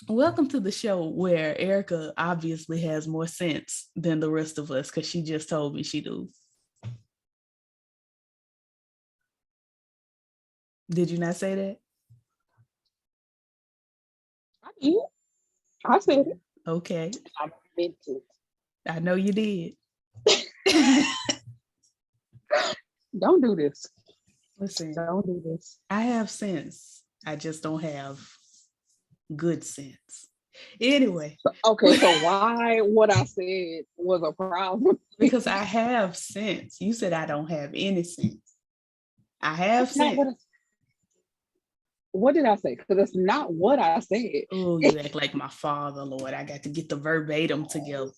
Welcome to the show where Erica obviously has more sense than the rest of us because she just told me she do. Did you not say that? I did. I said it. Okay. I meant it. I know you did. Don't do this. Listen, Don't do this. I have sense. I just don't have good sense. Anyway. Okay, so why what I said was a problem? Because I have sense. You said I don't have any sense. I have sense. What did I say? Because it's not what I said. Oh, you act like my father, Lord. I got to get the verbatim together.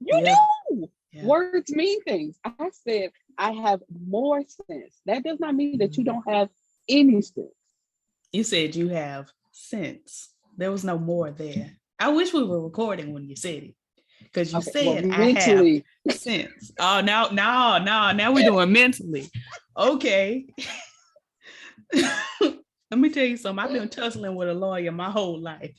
You do. Yeah. Words mean things. I said I have more sense. That does not mean that you don't have any sense. You said you have sense. There was no more there. I wish we were recording when you said it. Because you said mentally. I have sense. Oh, now we're doing mentally. Okay. Let me tell you something. I've been tussling with a lawyer my whole life.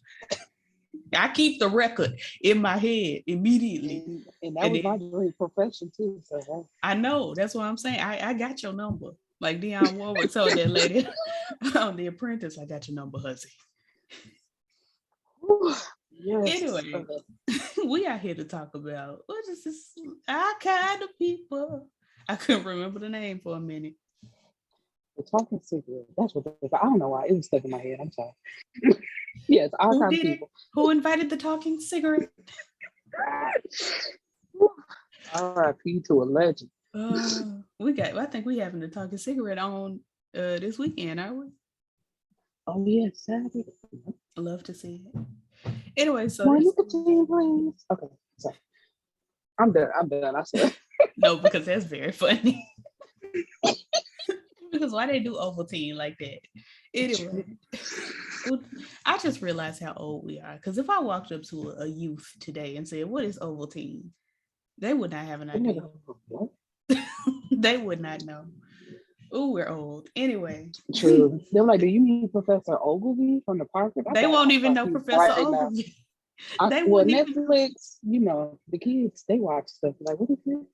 I keep the record in my head immediately. And that was my dream profession too. So I know. That's what I'm saying. I got your number. Like Dionne Warwick told that lady on The Apprentice, I got your number, hussy. Yes. Anyway, we are here to talk about what is this? Our kind of people. I couldn't remember the name for a minute. The talking cigarette. That's what it is. I don't know why. It was stuck in my head. I'm sorry. Yes, our kind of people. Who invited the talking cigarette? R.I.P. to a legend. I think we having the talking cigarette on this weekend, aren't we? Oh yes, Saturday. I love to see it. Anyway, so okay, sorry. I'm done. I swear. No, because that's very funny. Because why they do Ovaltine like that? Anyway, I just realized how old we are. Because if I walked up to a youth today and said, "What is Ovaltine?" they would not have an idea. They would not know. Oh, we're old. Anyway. True. They're like, do you mean Professor Ogilvy from the Parker? They won't even know Professor Ogilvy. Netflix, the kids, they watch stuff. Like, what is this?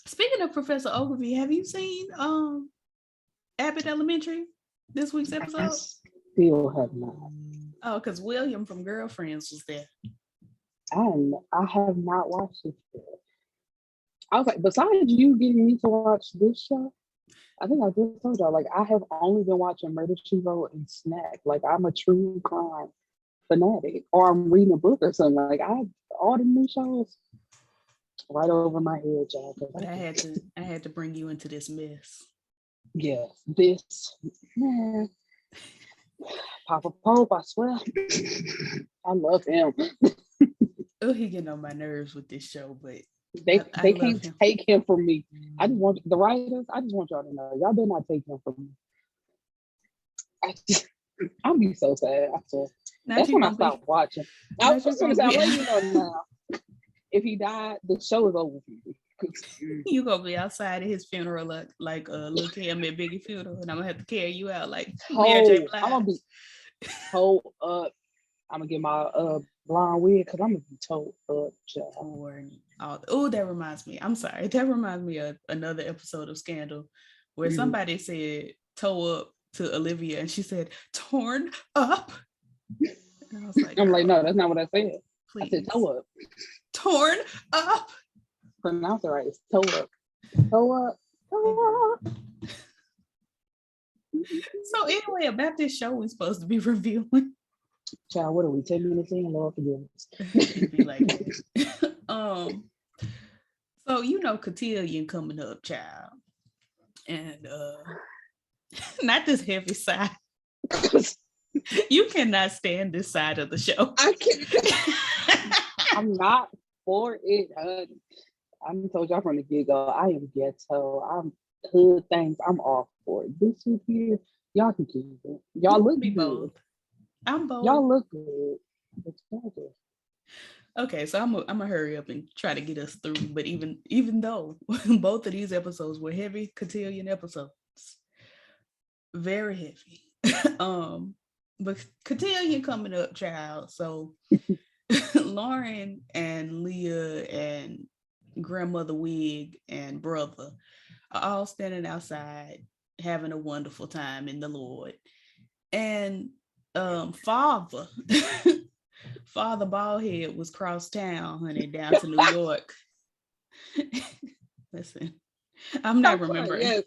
Speaking of Professor Ogilvy, have you seen Abbott Elementary this week's episode? I still have not. Oh, because William from Girlfriends was there. I have not watched it yet. I was like, besides you getting me to watch this show, I think I just told y'all, like, I have only been watching Murder, She Wrote and Snack. Like, I'm a true crime fanatic, or I'm reading a book or something. Like, all the new shows right over my head, y'all. But I had to bring you into this mess. Yes, this man, Papa Pope, I swear, I love him. Oh, he getting on my nerves with this show, but they can't take him from me. I just want the writers. I just want y'all to know, y'all better not take him from me. I'll be so sad. That's when I stopped watching. I was just gonna say, I'll let you know now. If he died, the show is over for me. You gonna be outside at his funeral like Lil Kim at Biggie funeral, and I'm gonna have to carry you out like Mary J. Blige. I'm gonna be told up. I'm gonna get my blonde wig because I'm gonna be told up. Oh, that reminds me. I'm sorry. That reminds me of another episode of Scandal where somebody said toe up to Olivia and she said torn up. And I was like, I'm like, no, that's not what I said. Please. I said toe up. Torn up. Pronounce it right. It's toe up. Toe up. Toe up. So anyway, about this show we're supposed to be reviewing. Child, what are we, 10 minutes in? Lord forgive us. Be like that. So Cotillion coming up, child. And not this heavy side. You cannot stand this side of the show. I can't. I'm not for it, honey. I told y'all from the get-go, I am ghetto. I'm hood things. I'm all for it. This week here, y'all can keep it. Y'all look good. Bold. I'm bold. Y'all look good. Okay, so I'm gonna hurry up and try to get us through. But even though both of these episodes were heavy Cotillion episodes, very heavy. but Cotillion coming up, child. So Lauren and Leah and grandmother Wig and brother are all standing outside having a wonderful time in the Lord. And father Father Baldhead was cross town, honey, down to New York. Listen, I'm not remembering. Yes.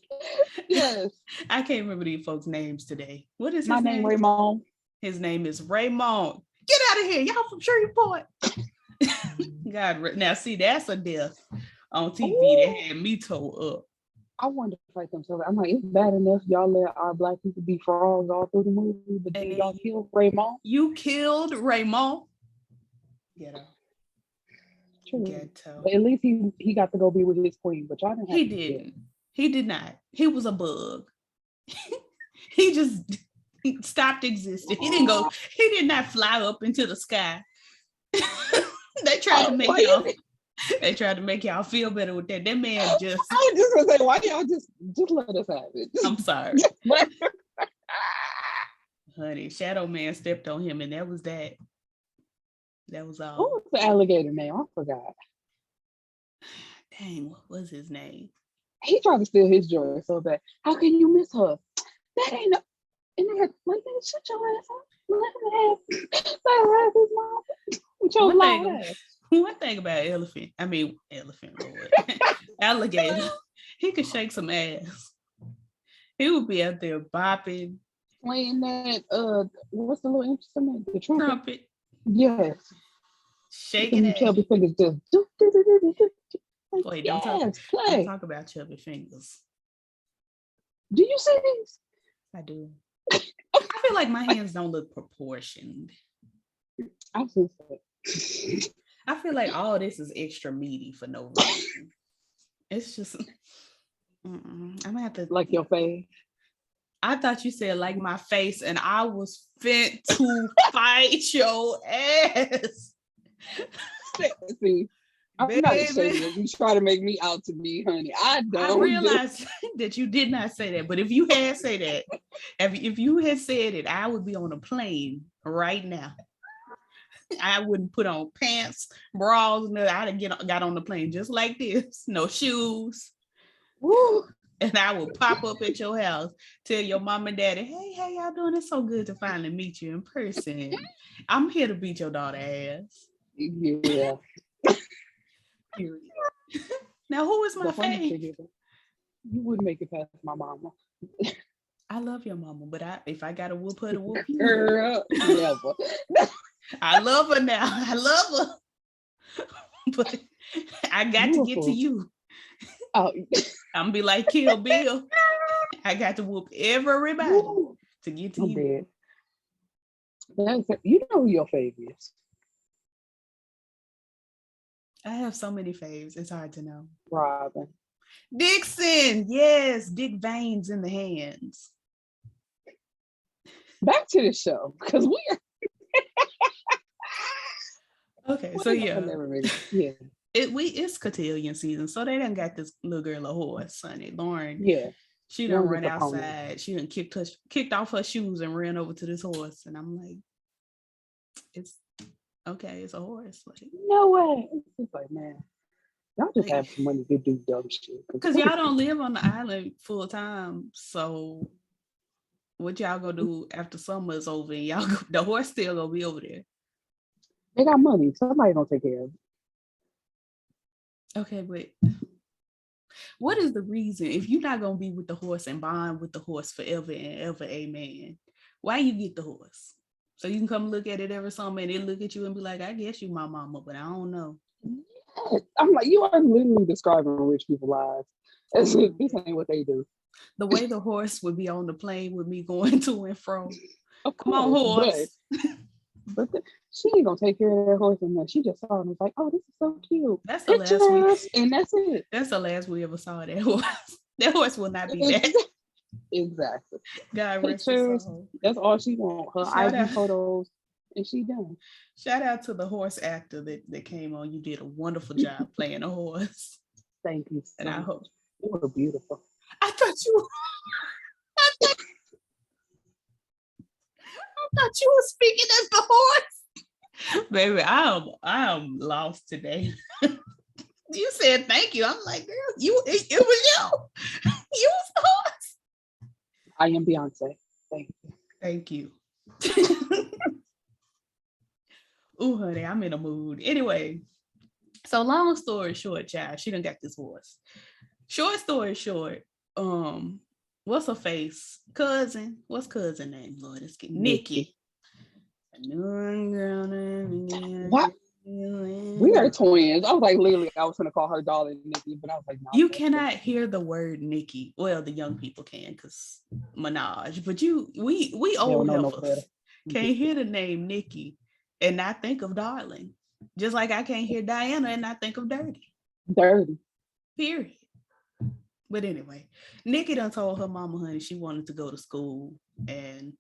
Yes. I can't remember these folks' names today. What is his My name? Raymond. His name is Raymond. Get out of here. Y'all from Shreveport. God, now see, that's a death on TV that had me tore up. I wanted to fight them so I'm like, it's bad enough y'all let our black people be frogs all through the movie, but then y'all killed Raymond. You killed Raymond. Ghetto. Ghetto. But at least he got to go be with his queen, but y'all didn't. He didn't. He did not. He was a bug. He stopped existing. He didn't go. He did not fly up into the sky. They tried to make y'all. They tried to make y'all feel better with that. That man just. I was just gonna say, why y'all just let us have it? I'm sorry. Honey, Shadow Man stepped on him, and that was that. That was all. What was the alligator name? I forgot. Dang, what was his name? He tried to steal his joy so bad. How can you miss her? That ain't no. And they're like, shut your ass up. Let him have his mom. With your loud ass. One thing about elephant, Lord, alligator, he could shake some ass. He would be out there bopping. Playing that, what's the little instrument? The trumpet. Yes. Shaking it. Chubby fingers just. Wait, don't talk about chubby fingers. Do you see these? I do. I feel like my hands don't look proportioned. I feel so. I feel like all this is extra meaty for no reason. It's just, I'm gonna have to. Like your face. I thought you said like my face, and I was fit to fight your ass. See, I'm not saying it. You try to make me out to be, honey. I realized that you did not say that, but if you had said that, if you had said it, I would be on a plane right now. I wouldn't put on pants, bras, no. I'd have got on the plane just like this, no shoes. Woo. And I would pop up at your house, tell your mom and daddy, hey, how y'all doing? It's so good to finally meet you in person. I'm here to beat your daughter ass. Yeah. Period. Now, who is my favorite? You wouldn't make it past my mama. I love your mama, but if I got to whoop her to whoop you. Girl, never. I love her now. I love her. But I got to get to you. Oh. I'm gonna be like Kill Bill. I got to whoop everybody to get to you. You know who your favorite is. I have so many faves. It's hard to know. Robin. Dixon. Yes. Dick veins in the hands. Back to the show. Because we are. Okay. So yeah. Yeah. It's cotillion season, so they done got this little girl a horse, honey. Lauren, she done run outside. She done kicked off her shoes and ran over to this horse, and I'm like, it's okay. It's a horse. Like, no way. It's like, man, y'all just have some money to do dumb shit. Because y'all don't live on the island full time, so what y'all gonna do after summer is over? And the horse still gonna be over there. They got money. Somebody gonna take care of it. Okay, but what is the reason if you're not gonna be with the horse and bond with the horse forever and ever, amen? Why you get the horse? So you can come look at it every summer and it look at you and be like, I guess you my mama, but I don't know. I'm like, you are literally describing rich people's lives. This ain't what they do. The way the horse would be on the plane with me going to and fro. Of course, come on, horse. But she ain't gonna take care of that horse, and she just saw it and was like, "Oh, this is so cute." That's the last and that's it. That's the last we ever saw that horse. That horse will not be back. Exactly. God rest her soul. That's all she wants. Her IG photos, and she done. Shout out to the horse actor that came on. You did a wonderful job playing a horse. Thank you. And I hope you were beautiful. I thought you. thought you were speaking as the horse. Baby, I am lost today. You said thank you. I'm like, girl, it was you. You was the horse. I am Beyonce. Thank Thank you. you. Ooh, honey, I'm in a mood. Anyway, so long story short, child, she done got this horse. Short story short, what's her face? Cousin. What's cousin name? Lord, it's Nikki. What? We are twins. I was like, literally, I was gonna call her darling Nikki, but I was like, no. You cannot hear the word Nikki. Well, the young people can, because Minaj. But we old heifers can't hear the name Nikki and not think of darling. Just like I can't hear Diana and not think of dirty. Dirty. Period. But anyway, Nikki done told her mama, honey, she wanted to go to school, and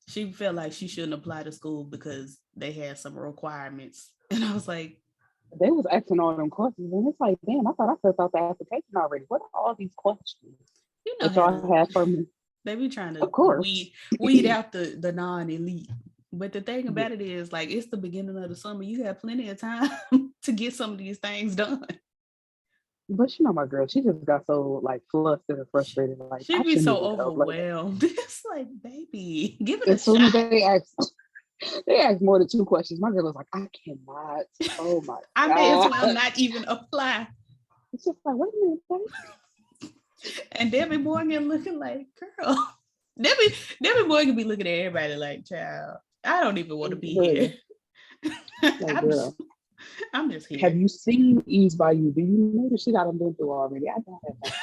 she felt like she shouldn't apply to school because they had some requirements. And I was like, they was asking all them questions, and it's like, damn, I thought I filled out the application already. What are all these questions? you know, that y'all have for me? They be trying to, of course, weed out the non-elite. But the thing about it is, like, it's the beginning of the summer. You have plenty of time to get some of these things done. But you know, my girl, she just got so like flustered and frustrated. Like, she'd be so overwhelmed. It's like, baby, give it a shot. As soon as they asked more than 2 questions, my girl was like, I cannot. Oh my I may as well not even apply. It's just like, wait a minute, baby. And Debbie Morgan looking like, girl. Debbie Morgan be looking at everybody like, child, I don't even want to be here. Like, I'm just here. Have you seen Ease by You? Do you know the shit I've been through already? I don't have time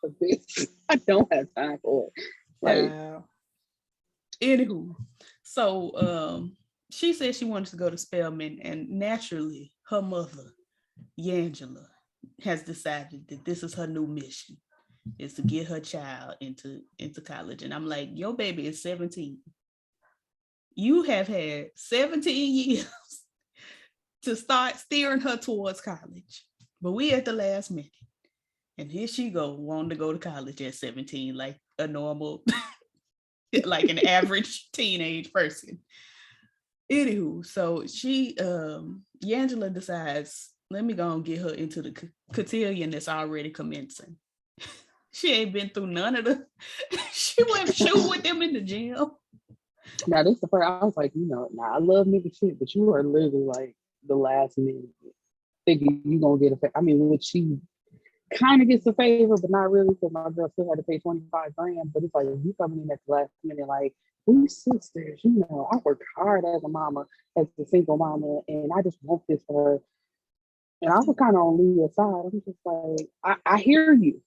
for this. I don't have time for it. Like, anywho, so she said she wanted to go to Spelman, and naturally, her mother, Angela, has decided that this is her new mission, is to get her child into college. And I'm like, your baby is 17. You have had 17 years to start steering her towards college, but we at the last minute, and here she go wanting to go to college at 17, like a normal, like an average teenage person. Anywho, so she, Angela decides, let me go and get her into the cotillion that's already commencing. She ain't been through none of the. She went shooting with them in the gym. Now this is the part I was like, you know, I love nigga shit, but you are literally like the last minute thinking you gonna get a. I mean, which she kind of gets a favor, but not really, because my girl still had to pay $25,000. But it's like you coming in at the last minute, like, we sisters, you know, I worked hard as a mama, as a single mama, and I just want this for her. And I was kind of on Leah's side. I'm just like, I hear you.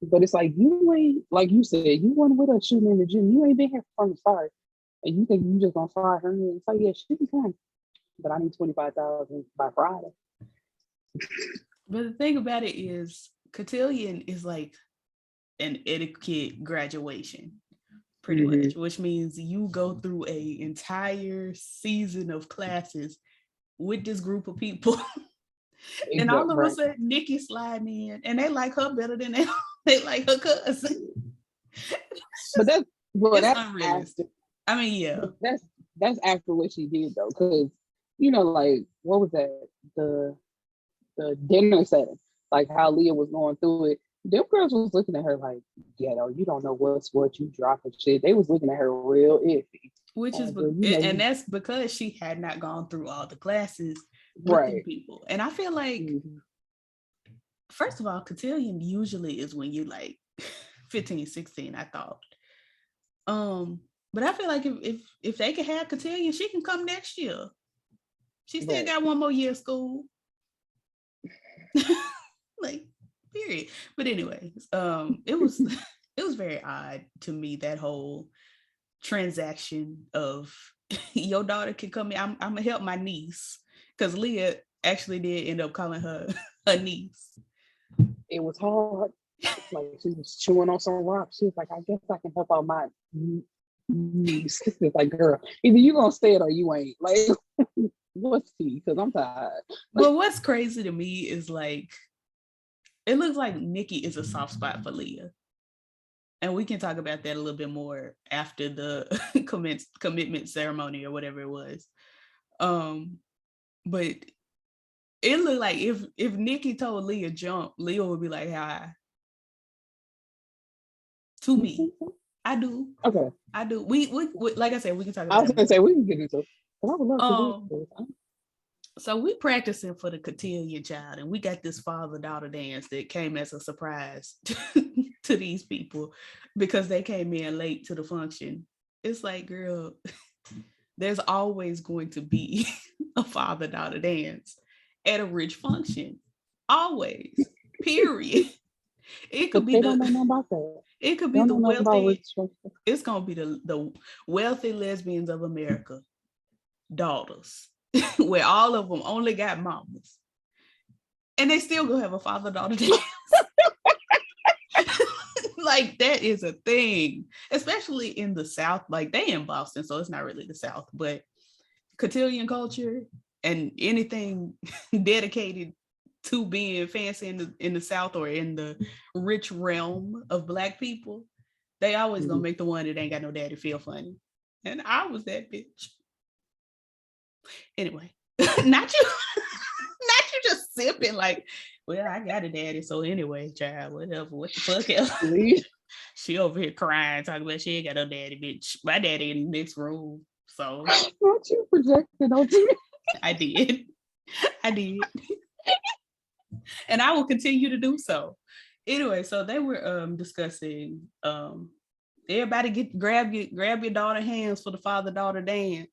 But it's like, you ain't, like you said, you weren't with us shooting in the gym. You ain't been here from the start. And you think you just gonna fire her and say, yeah, she can come. But I need $25,000 by Friday. But the thing about it is, cotillion is like an etiquette graduation, pretty much, which means you go through an entire season of classes with this group of people. And all of a sudden, Nikki sliding in, and they like her better than they like her cousin. But that's unrealistic. I mean, yeah, that's after what she did though, because you know, like, what was that? The dinner setting, like how Leah was going through it. Them girls was looking at her like, ghetto, you don't know what's what, you dropping shit. They was looking at her real iffy. Which is, and that's because she had not gone through all the classes with people. And I feel like, first of all, cotillion usually is when you like 15, 16, I thought. But I feel like if they can have cotillion, she can come next year. She still got one more year of school. Like, period. But anyway, it was very odd to me, that whole transaction of your daughter can come in. I'm gonna help my niece, because Leah actually did end up calling her a niece. It was hard. Like, she was chewing on some rocks. She was like, I guess I can help out my niece. It's like, girl, either you gonna stay it or you ain't. Like, what's tea? Because I'm tired. Well, what's crazy to me is, like, it looks like Nikki is a soft spot for Leah. And we can talk about that a little bit more after the commitment ceremony or whatever it was. But it looked like if Nikki told Leah jump, Leah would be like, hi. To me. I do. Okay. I do. We like I said, we can talk about I was gonna say we can get into it. But I would love to do this. So we practicing for the cotillion child, and we got this father-daughter dance that came as a surprise to these people because they came in late to the function. It's like, girl, there's always going to be a father-daughter dance at a rich function. Always. Period. It could be they don't know nothing about that. It could be the wealthy. It's gonna be the wealthy lesbians of America daughters. Where all of them only got mamas, and they still gonna have a father-daughter dance. Like that is a thing, especially in the South. Like they in Boston, so it's not really the South, but cotillion culture and anything dedicated to being fancy in the South or in the rich realm of Black people, they always gonna make the one that ain't got no daddy feel funny, and I was that bitch. Anyway, not you just sipping like, well, I got a daddy, so anyway, child, whatever, what the fuck else? She over here crying, talking about she ain't got no daddy, bitch. My daddy in the next room, so. Not you projecting onto me. I did. And I will continue to do so. Anyway, so they were discussing, everybody grab your daughter hands for the father-daughter dance.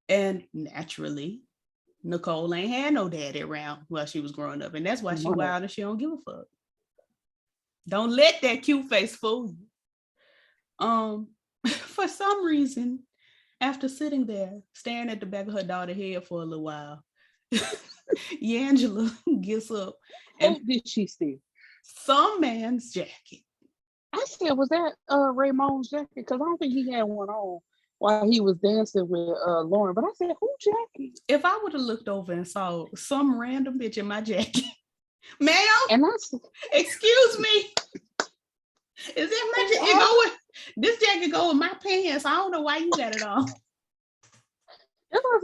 And naturally, Nicole ain't had no daddy around while she was growing up. And that's why she wild and she don't give a fuck. Don't let that cute face fool you. For some reason, after sitting there, staring at the back of her daughter's head for a little while, Angela gets up. And who did she steal? Some man's jacket. I said, was that Raymond's jacket? Because I don't think he had one on while he was dancing with Lauren. But I said, who jacket? If I would have looked over and saw some random bitch in my jacket, ma'am, and excuse me, is that my jacket? This jacket go with my pants. I don't know why you got it on.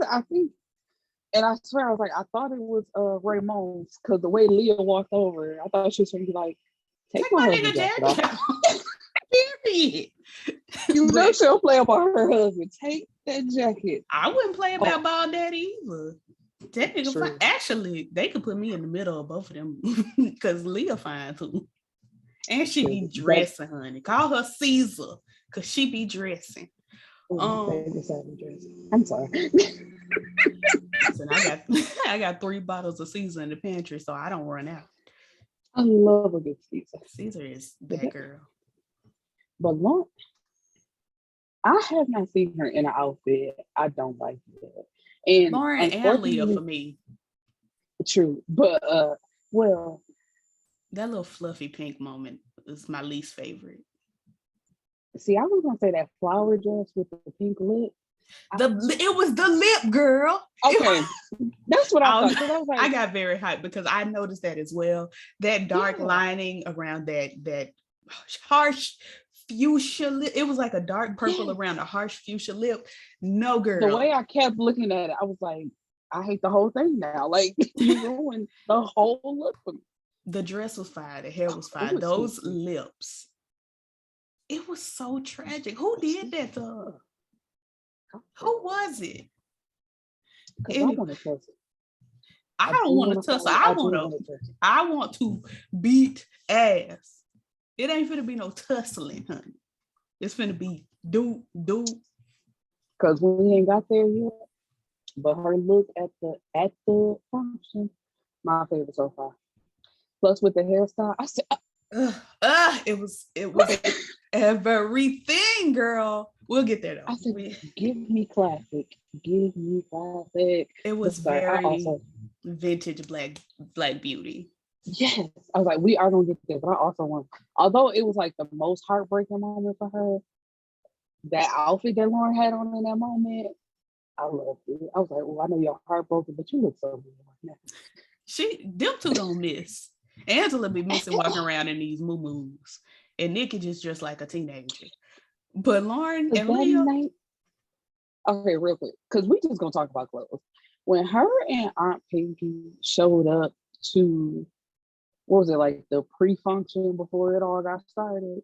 I think, and I swear I was like, I thought it was Raymond's because the way Leah walked over, I thought she was gonna be like, take my nigga jacket off. Period. You know she'll play about her husband. Take that jacket. I wouldn't play about Bald Daddy either. That nigga actually, they could put me in the middle of both of them because Leah fine too. And she be dressing, honey. Call her Caesar because she be dressing. I'm sorry. Listen, I got 3 bottles of Caesar in the pantry, so I don't run out. I love a good Caesar. Caesar is that girl. But Lauren, I have not seen her in an outfit I don't like it. And Lauren and Leah for me. True, but well, that little fluffy pink moment is my least favorite. See, I was gonna say that flower dress with the pink lip. It was the lip, girl. Okay, that's what I thought. I was like, I got very hyped because I noticed that as well. That dark lining around that harsh fuchsia lip. It was like a dark purple around a harsh fuchsia lip. No, girl. The way I kept looking at it, I was like, I hate the whole thing now. Like, you ruined the whole look for me. The dress was fire. The hair was fire. Those lips. It was so tragic. Who did that to her? Who was it? I want to tussle. I don't want to tussle. I want to beat ass. It ain't finna be no tussling, honey. It's finna be do. Because we ain't got there yet. But her look at the function, my favorite so far. Plus with the hairstyle, I said, it was everything, girl. We'll get there though. I said, give me classic. It was very vintage black beauty. Yes, I was like, we are gonna get there, but I also want. Although it was like the most heartbreaking moment for her, that outfit that Lauren had on in that moment, I loved it. I was like, well, I know you're heartbroken, but you look so good right now. Them two don't miss. Angela be missing walking around in these moo-moos. and Nikki just like a teenager. But Lauren Was and that Leah, night? Okay, real quick, because we just gonna talk about clothes. When her and Aunt Pinky showed up to, what was it, like the pre-function before it all got started,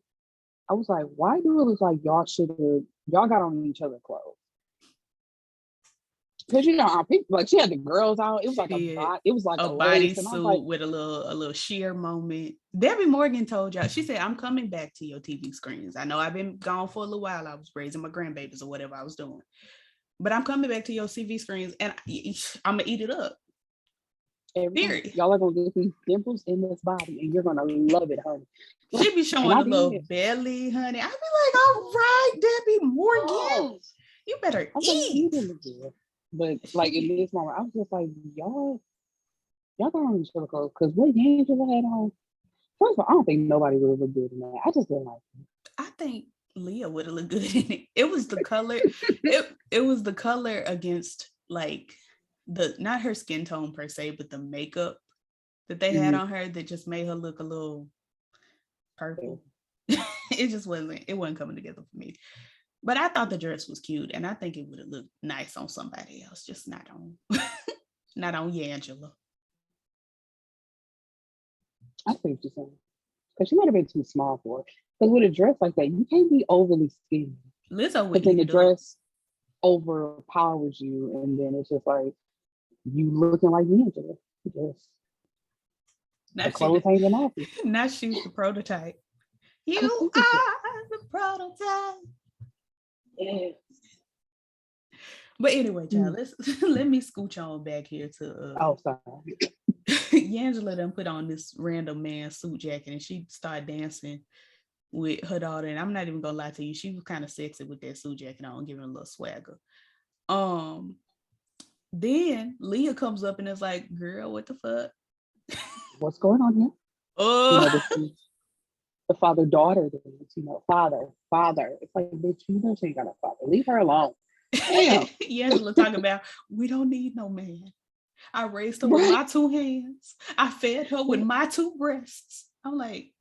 I was like, why do it look like y'all got on each other clothes? Because Aunt Pinky, like she had the girls out. It was like a a lace, and I was like, bodysuit with a little sheer moment. Debbie Morgan told y'all, she said, I'm coming back to your TV screens. I know I've been gone for a little while. I was raising my grandbabies or whatever I was doing. But I'm coming back to your TV screens and I'm gonna eat it up. Period. y'all are gonna get these dimples in this body, and you're gonna love it, honey. She be showing a little belly, honey. I be like, all right, Debbie Morgan, you better eat. But like in this moment, I was just like, y'all got on each other clothes because what Angela had on. First of all, I don't think nobody would have looked good in that. I just didn't like it. I think Leah would have looked good in it. It was the color. it was the color against like the not her skin tone per se, but the makeup that they had on her that just made her look a little purple. It wasn't coming together for me. But I thought the dress was cute, and I think it would have looked nice on somebody else, just not on not on Angela. I think you're saying. Because she might have been too small for it. Because with a dress like that, you can't be overly skinny. Lizzo would. But then the dress overpowers you, and then it's just like you looking like Angela. Just the clothes hanging off you. Now she's the prototype. You are the prototype. Yes. But anyway, child, let me scooch on back here to sorry. Angela done put on this random man suit jacket and she started dancing with her daughter. And I'm not even gonna lie to you, she was kind of sexy with that suit jacket on, giving a little swagger. Then Leah comes up and is like, girl, what the fuck? What's going on here? The father-daughter dance, father. It's like, bitch, you know she ain't got a father. Leave her alone. Damn. Angela talking about, we don't need no man. I raised her with my two hands. I fed her with my two breasts. I'm like,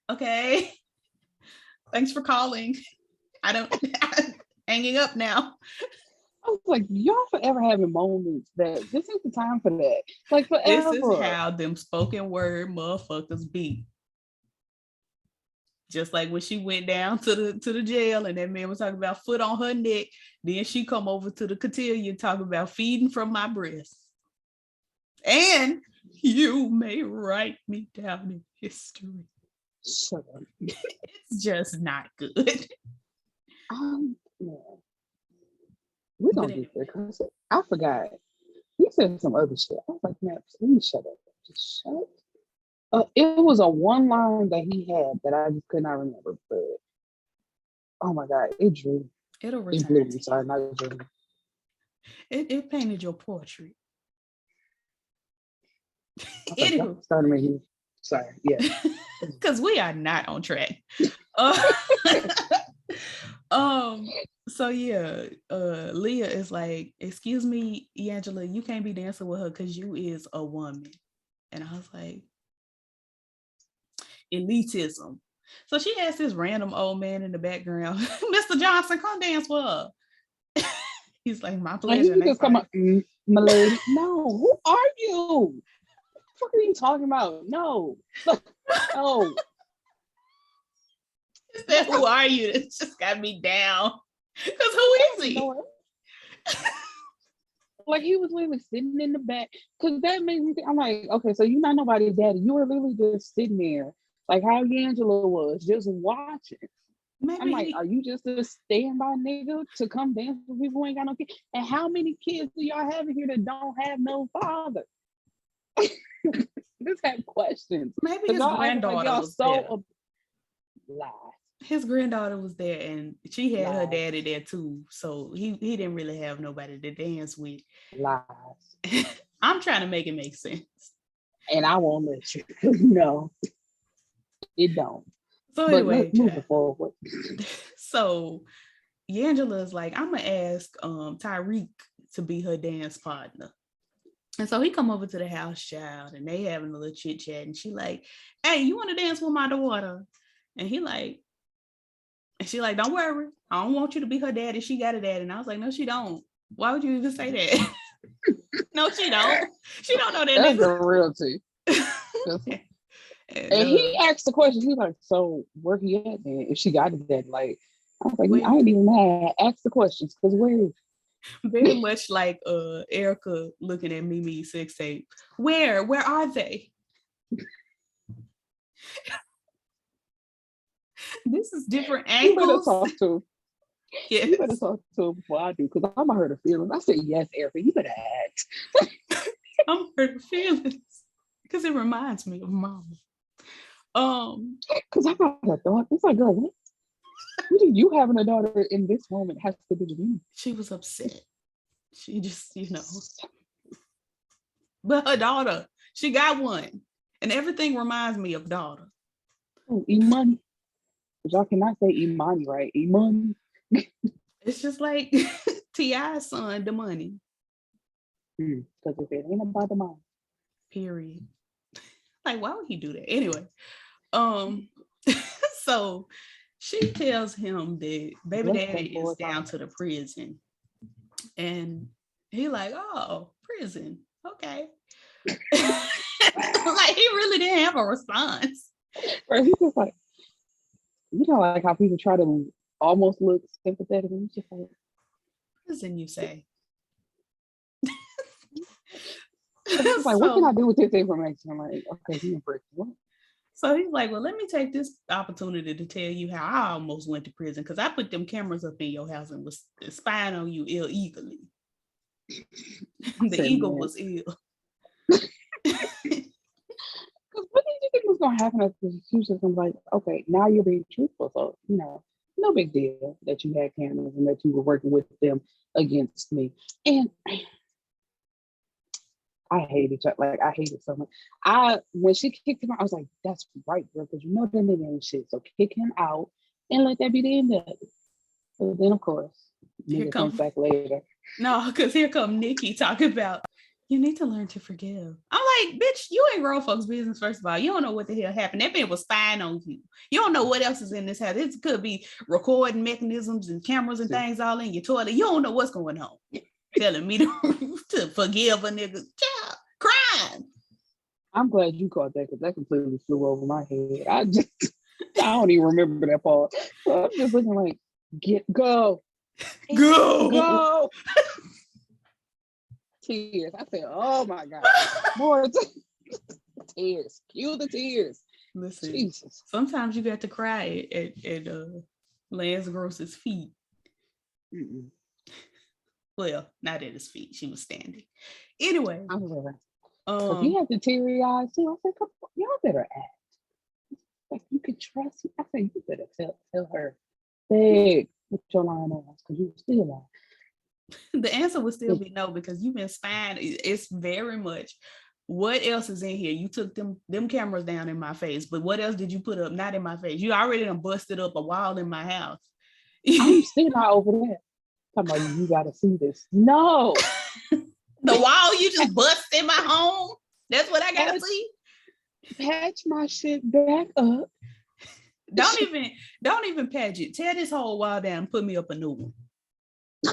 okay. Thanks for calling. I'm hanging up now. I was like, y'all forever having moments that this ain't the time for that. Like forever. This is how them spoken word motherfuckers be. Just like when she went down to the jail and that man was talking about foot on her neck, then she come over to the cotillion talking about feeding from my breast. And you may write me down in history. Shut up. It's just not good. Yeah. We're gonna get there because I forgot. He said some other shit. I was like, man, please shut up. Just shut up. It was a one line that he had that I just could not remember, but oh my god, it drew. It'll return. It blew me. Sorry, not drew. It painted your portrait. Anyway, started making. Sorry, yeah, because we are not on track. So yeah, Leah is like, excuse me, Angela, you can't be dancing with her because you is a woman. And I was like, elitism. So she has this random old man in the background. Mr. Johnson, come dance with her. He's like, my pleasure. He just come up, my lady. No, who are you? What the fuck are you talking about? No. No. Said, who are you? It's just got me down. Because who is he? Like he was literally sitting in the back. Because that made me think, I'm like, okay, so you're not nobody's daddy. You were literally just sitting there, like how Angela was, just watching. Maybe I'm like, are you just a standby nigga to come dance with people who ain't got no kids? And how many kids do y'all have in here that don't have no father? Just have questions. Maybe his granddaughter was so lies. His granddaughter was there and she had her daddy there too. So he didn't really have nobody to dance with. Lies. I'm trying to make it make sense. And I won't let you. No, it don't. So anyway, moving forward. So Angela's like, I'm gonna ask Tyrique to be her dance partner. And so he come over to the house, child, and they having a little chit chat. And she like, hey, you want to dance with my daughter? And she like, don't worry. I don't want you to be her daddy. She got a daddy. And I was like, no, she don't. Why would you even say that? No, she don't. She don't know that That's nigga. the real tea. And he asked the question. He was like, so where he at then? If she got a daddy, like, I was like, I ain't even mad. Ask the questions, because where? Very much like Erica looking at Mimi's sex tape. Where are they? This is different angles. You better talk to him. Yes. You better talk to him before I do, because I'm gonna hurt her feelings. I said, yes, Erica, you better ask. I'm hurt her feelings because it reminds me of mom. Because I got a thought. It's like, girl, what do you having a daughter in this moment has to do with me? She was upset. She just, but her daughter, she got one, and everything reminds me of daughter. Oh, Imani. Y'all cannot say Imani, right? Imani. It's just like T.I.'s son, the money. Because if it ain't about the money. Period. Like, why would he do that? Anyway, so she tells him that baby daddy is down to the prison. And he like, oh, prison. Okay. Like, he really didn't have a response. Right, he's just like, like how people try to almost look sympathetic, and he's just like, prison, you say? It's like, what can I do with this information? I'm like, okay, he in prison. What? So he's like, well, let me take this opportunity to tell you how I almost went to prison, because I put them cameras up in your house and was spying on you illegally. The eagle was ill. What did you think was going to happen after the execution? I'm like, okay, now you're being truthful. So, no big deal that you had cameras and that you were working with them against me. And I hated it. Like, I hate it so much. When she kicked him out, I was like, that's right, girl, because that nigga ain't shit. So kick him out and let that be the end of it. But then, of course, nigga comes back later. No, because here come Nikki talking about, you need to learn to forgive. I'm like, bitch, you ain't grown folks' business, first of all. You don't know what the hell happened. That man was spying on you. You don't know what else is in this house. It could be recording mechanisms and cameras and things all in your toilet. You don't know what's going on. Telling me to forgive a nigga. Child, crime. I'm glad you caught that, because that completely flew over my head. I don't even remember that part. So I'm just looking like, go. Tears. I said, oh my God. More tears. Cue the tears. Listen, Jesus. Sometimes you got to cry at Lance Gross's feet. Mm-mm. Well, not at his feet. She was standing. Anyway. Because he had the teary eyes too. I said, come on, y'all better act. Like, you can trust me. I said, you better tell her, beg with your lying ass, because you still lying. The answer would still be no, because you've been spying. It's very much, what else is in here? You took them cameras down in my face, but what else did you put up? Not in my face. You already done busted up a wall in my house. I'm still not over there. Talking about you gotta see this. No. The wall you just bust in my home? That's what I gotta see? Patch my shit back up. Don't even patch it. Tear this whole wall down and put me up a new one.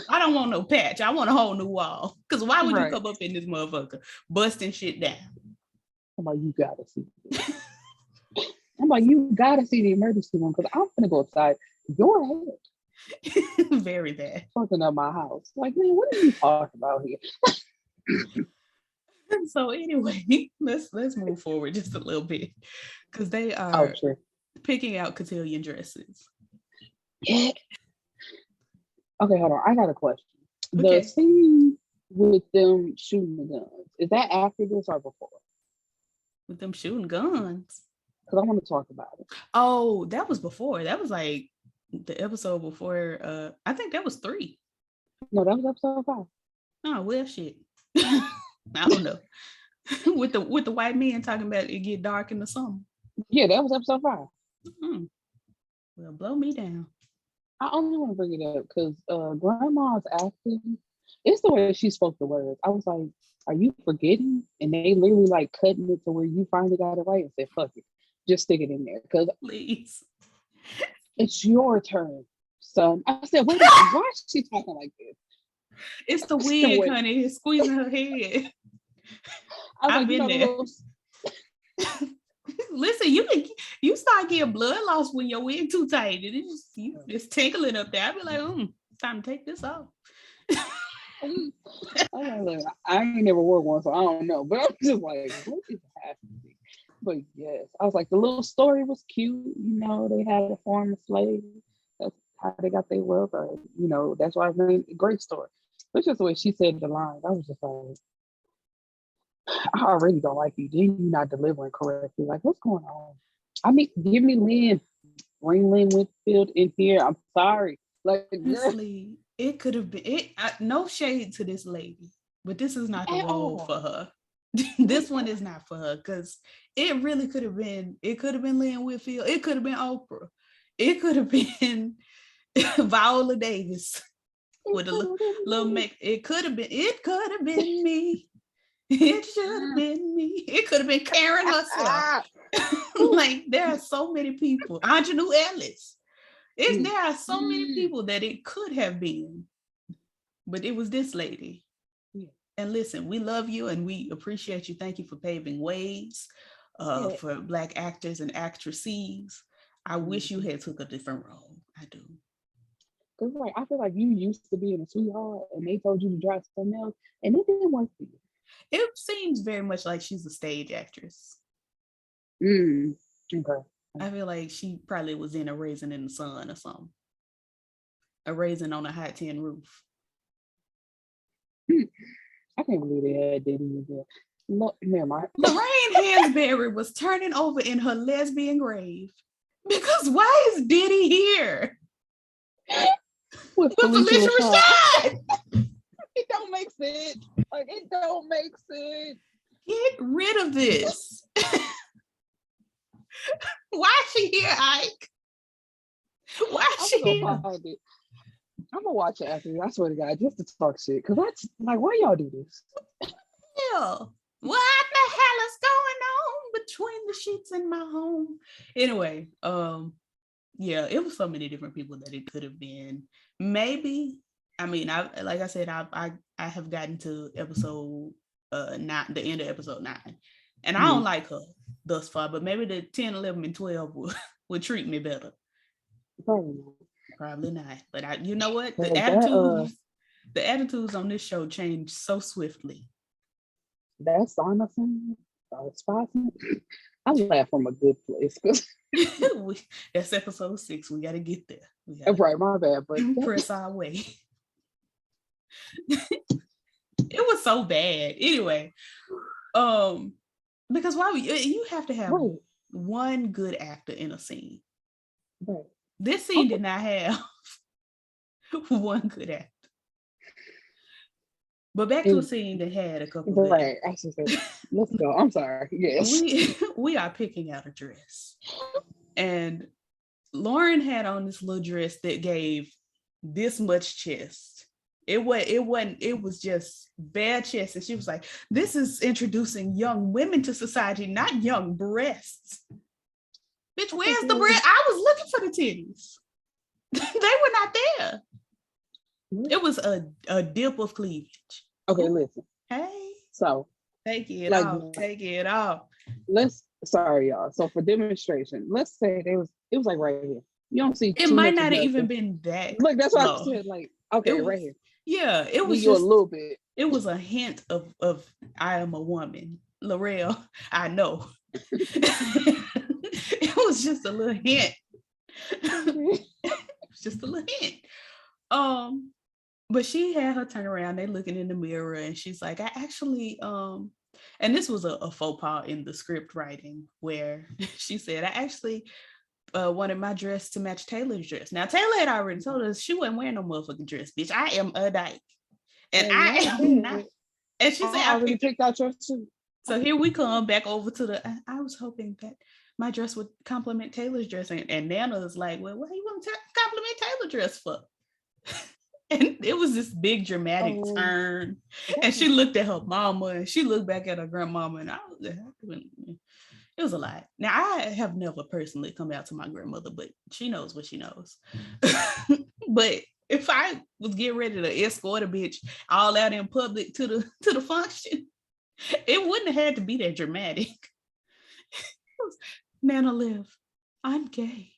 I don't want no patch. I want a whole new wall. Because why would you come up in this motherfucker busting shit down? I'm like, you gotta see this. I'm like, you gotta see the emergency room, because I'm gonna go outside your head. Very bad. Fucking up my house. Like, man, what are you talking about here? So anyway, let's move forward just a little bit, because they are picking out cotillion dresses. Yeah. Okay, hold on. I got a question. Okay. The scene with them shooting the guns, is that after this or before? With them shooting guns? Because I want to talk about it. Oh, that was before. That was like the episode before. I think that was 3. No, that was episode 5. Oh, well, shit. I don't know. with the white men talking about it get dark in the summer. Yeah, that was episode 5. Mm-hmm. Well, blow me down. I only want to bring it up because Grandma's acting, it's the way she spoke the words. I was like, are you forgetting? And they literally cutting it to where you finally got it right and said, fuck it. Just stick it in there. Because please. It's your turn, son. I said, wait a minute, why is she talking like this? It's the wig, honey. It's squeezing her head. I've been there. Listen, you start getting blood loss when your wig too tight. It's tickling up there. I'd be like, time to take this off. I ain't never wore one, so I don't know. But I'm just like, what is happening? But yes, I was like, the little story was cute. They had a former slave. That's how they got their wealth. That's why I mean, great story. But just the way she said the lines, I was just like, I already don't like you. Then you're not delivering correctly. Like, what's going on? I mean, give me Lynn. Bring Lynn Whitfield in here. I'm sorry. Like, honestly, it could have been it. No shade to this lady, but this is not the role for her. This one is not for her because it really could have been. It could have been Lynn Whitfield. It could have been Oprah. It could have been Viola Davis with a little make. It could have been. It could have been me. It should have been me. It could have been Karen herself. Like, there are so many people. Angelou Ellis. There are so many people that it could have been, but it was this lady. And listen, we love you and we appreciate you. Thank you for paving ways for Black actors and actresses. I wish you had took a different role. I do. Because I feel like you used to being a sweetheart and they told you to try something else and it didn't work for you. It seems very much like she's a stage actress. Okay. I feel like she probably was in A Raisin in the Sun or something. A Raisin on a Hot Tin Roof. I can't believe they had Diddy in there. Look, never mind. Lorraine Hansberry was turning over in her lesbian grave. Because why is Diddy here? With Felicia Rashad. It don't make sense. Like, it don't make sense. Get rid of this. Why is she here, Ike? Why is she here? I'm gonna watch it after this. I swear to God, just to talk shit. Cause that's like, why y'all do this? Hell, what the hell is going on between the sheets in my home? Anyway, yeah, it was so many different people that it could have been. Maybe, I mean, like I said, I have gotten to episode 9, the end of episode 9, and I don't like her thus far. But maybe the 10, 11, and 12 would treat me better. Probably not. But you know what? The attitudes on this show changed so swiftly. That's honestly, I laugh from a good place. That's episode 6. We got to get there. Right, my bad. But press our way. It was so bad. Anyway, because why you have to have one good actor in a scene. Right. This scene did not have one good actor. But back to a scene that had a couple of right. I should say, let's go. I'm sorry. Yes. We are picking out a dress. And Lauren had on this little dress that gave this much chest. It was just bare chest. And she was like, this is introducing young women to society, not young breasts. Bitch, where's the breast? I was looking for the titties. They were not there. It was a dip of cleavage. Okay, listen. Hey. So take it off. Sorry, y'all. So for demonstration, let's say it was like right here. You don't see. It might not have even been that. Look, that's what I said. Like, okay, right here. Yeah, it was just a little bit. It was a hint of I am a woman, L'Oreal. I know. It was just a little hint. It was just a little hint. But she had her turn around, they looking in the mirror, and she's like, I actually, and this was a faux pas in the script writing where she said, I actually wanted my dress to match Taylor's dress. Now, Taylor had already told us she wasn't wearing no motherfucking dress, bitch. I am a dyke. And I am not. And she said, I already picked out your suit. So here we come back over to I was hoping that my dress would compliment Taylor's dress. And Nana's like, well, what do you want to compliment Taylor's dress for? And it was this big dramatic turn. And she looked at her mama and she looked back at her grandmama, and I was like, It was a lot. Now, I have never personally come out to my grandmother, but she knows what she knows. But if I was getting ready to escort a bitch all out in public to the function, it wouldn't have had to be that dramatic. Nana Liv, I'm gay.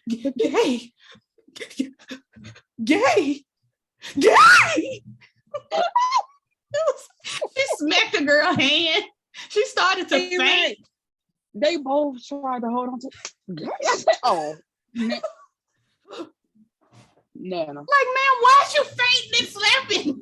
Gay. Gay. Gay. She smacked the girl's hand. She started to faint. They both tried to hold on to. I said, "Oh, Nana." Like, man, why is you fainting and slapping?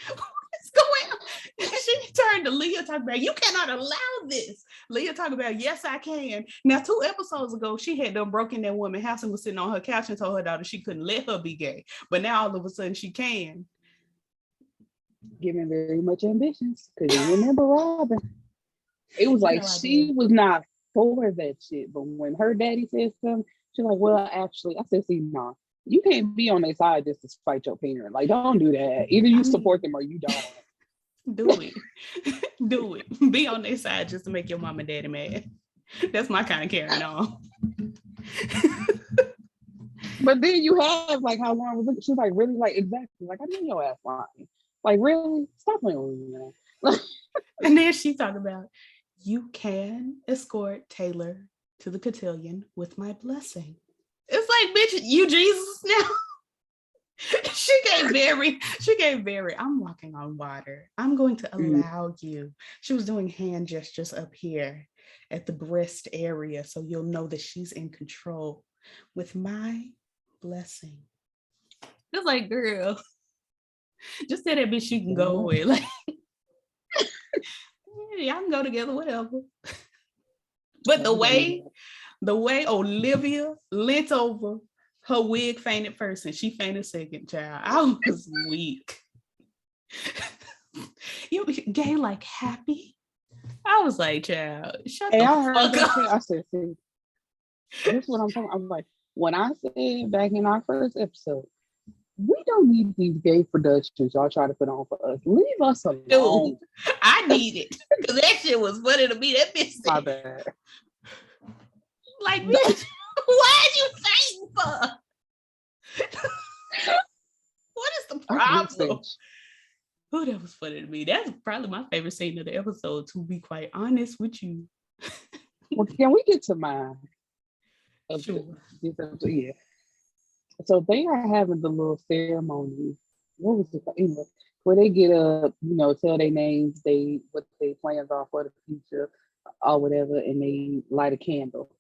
What's going on? She turned to Leah, talking about, you cannot allow this. Leah talking about, yes, I can. Now, 2 episodes ago, she had done broken that woman's house and was sitting on her couch and told her daughter she couldn't let her be gay. But now all of a sudden she can. Giving very much ambitions. Because you remember Robin. It was like she was not for that shit. But when her daddy said something, she's like, well, actually, I said, see, nah, you can't be on their side just to spite your parent. Like, don't do that. Either you support them or you don't. Do it. Do it. Be on their side just to make your mom and daddy mad. That's my kind of carrying on. But then you have like how Lauren was looking. She was like, really? Like, exactly. Like, I know your ass lying. Like, really? Stop playing with me, man. And then she talked about, you can escort Taylor to the cotillion with my blessing. It's like, bitch, you Jesus now. She gave very, I'm walking on water. I'm going to allow you. She was doing hand gestures up here at the breast area, so you'll know that she's in control with my blessing. It's like, girl, just say that bitch you can go away. Like, yeah, y'all can go together, whatever. But the way Olivia leant over, her wig fainted first and she fainted second, child. I was weak. You gay like happy? I was like, child, shut the fuck up. I said, see, this is what I'm talking about. I was like, when I said back in our first episode, we don't need these gay productions y'all try to put on for us. Leave us alone. Dude, I need it. Because that shit was funny to me. That bitch said, my bad. Like, bitch, why are you fighting for? What is the problem? Oh, that was funny to me. That's probably my favorite scene of the episode, to be quite honest with you. Well, can we get to mine? Sure. Yeah. So they are having the little ceremony. What was it? Anyway, where they get up, tell their names, what their plans are for the future, or whatever, and they light a candle.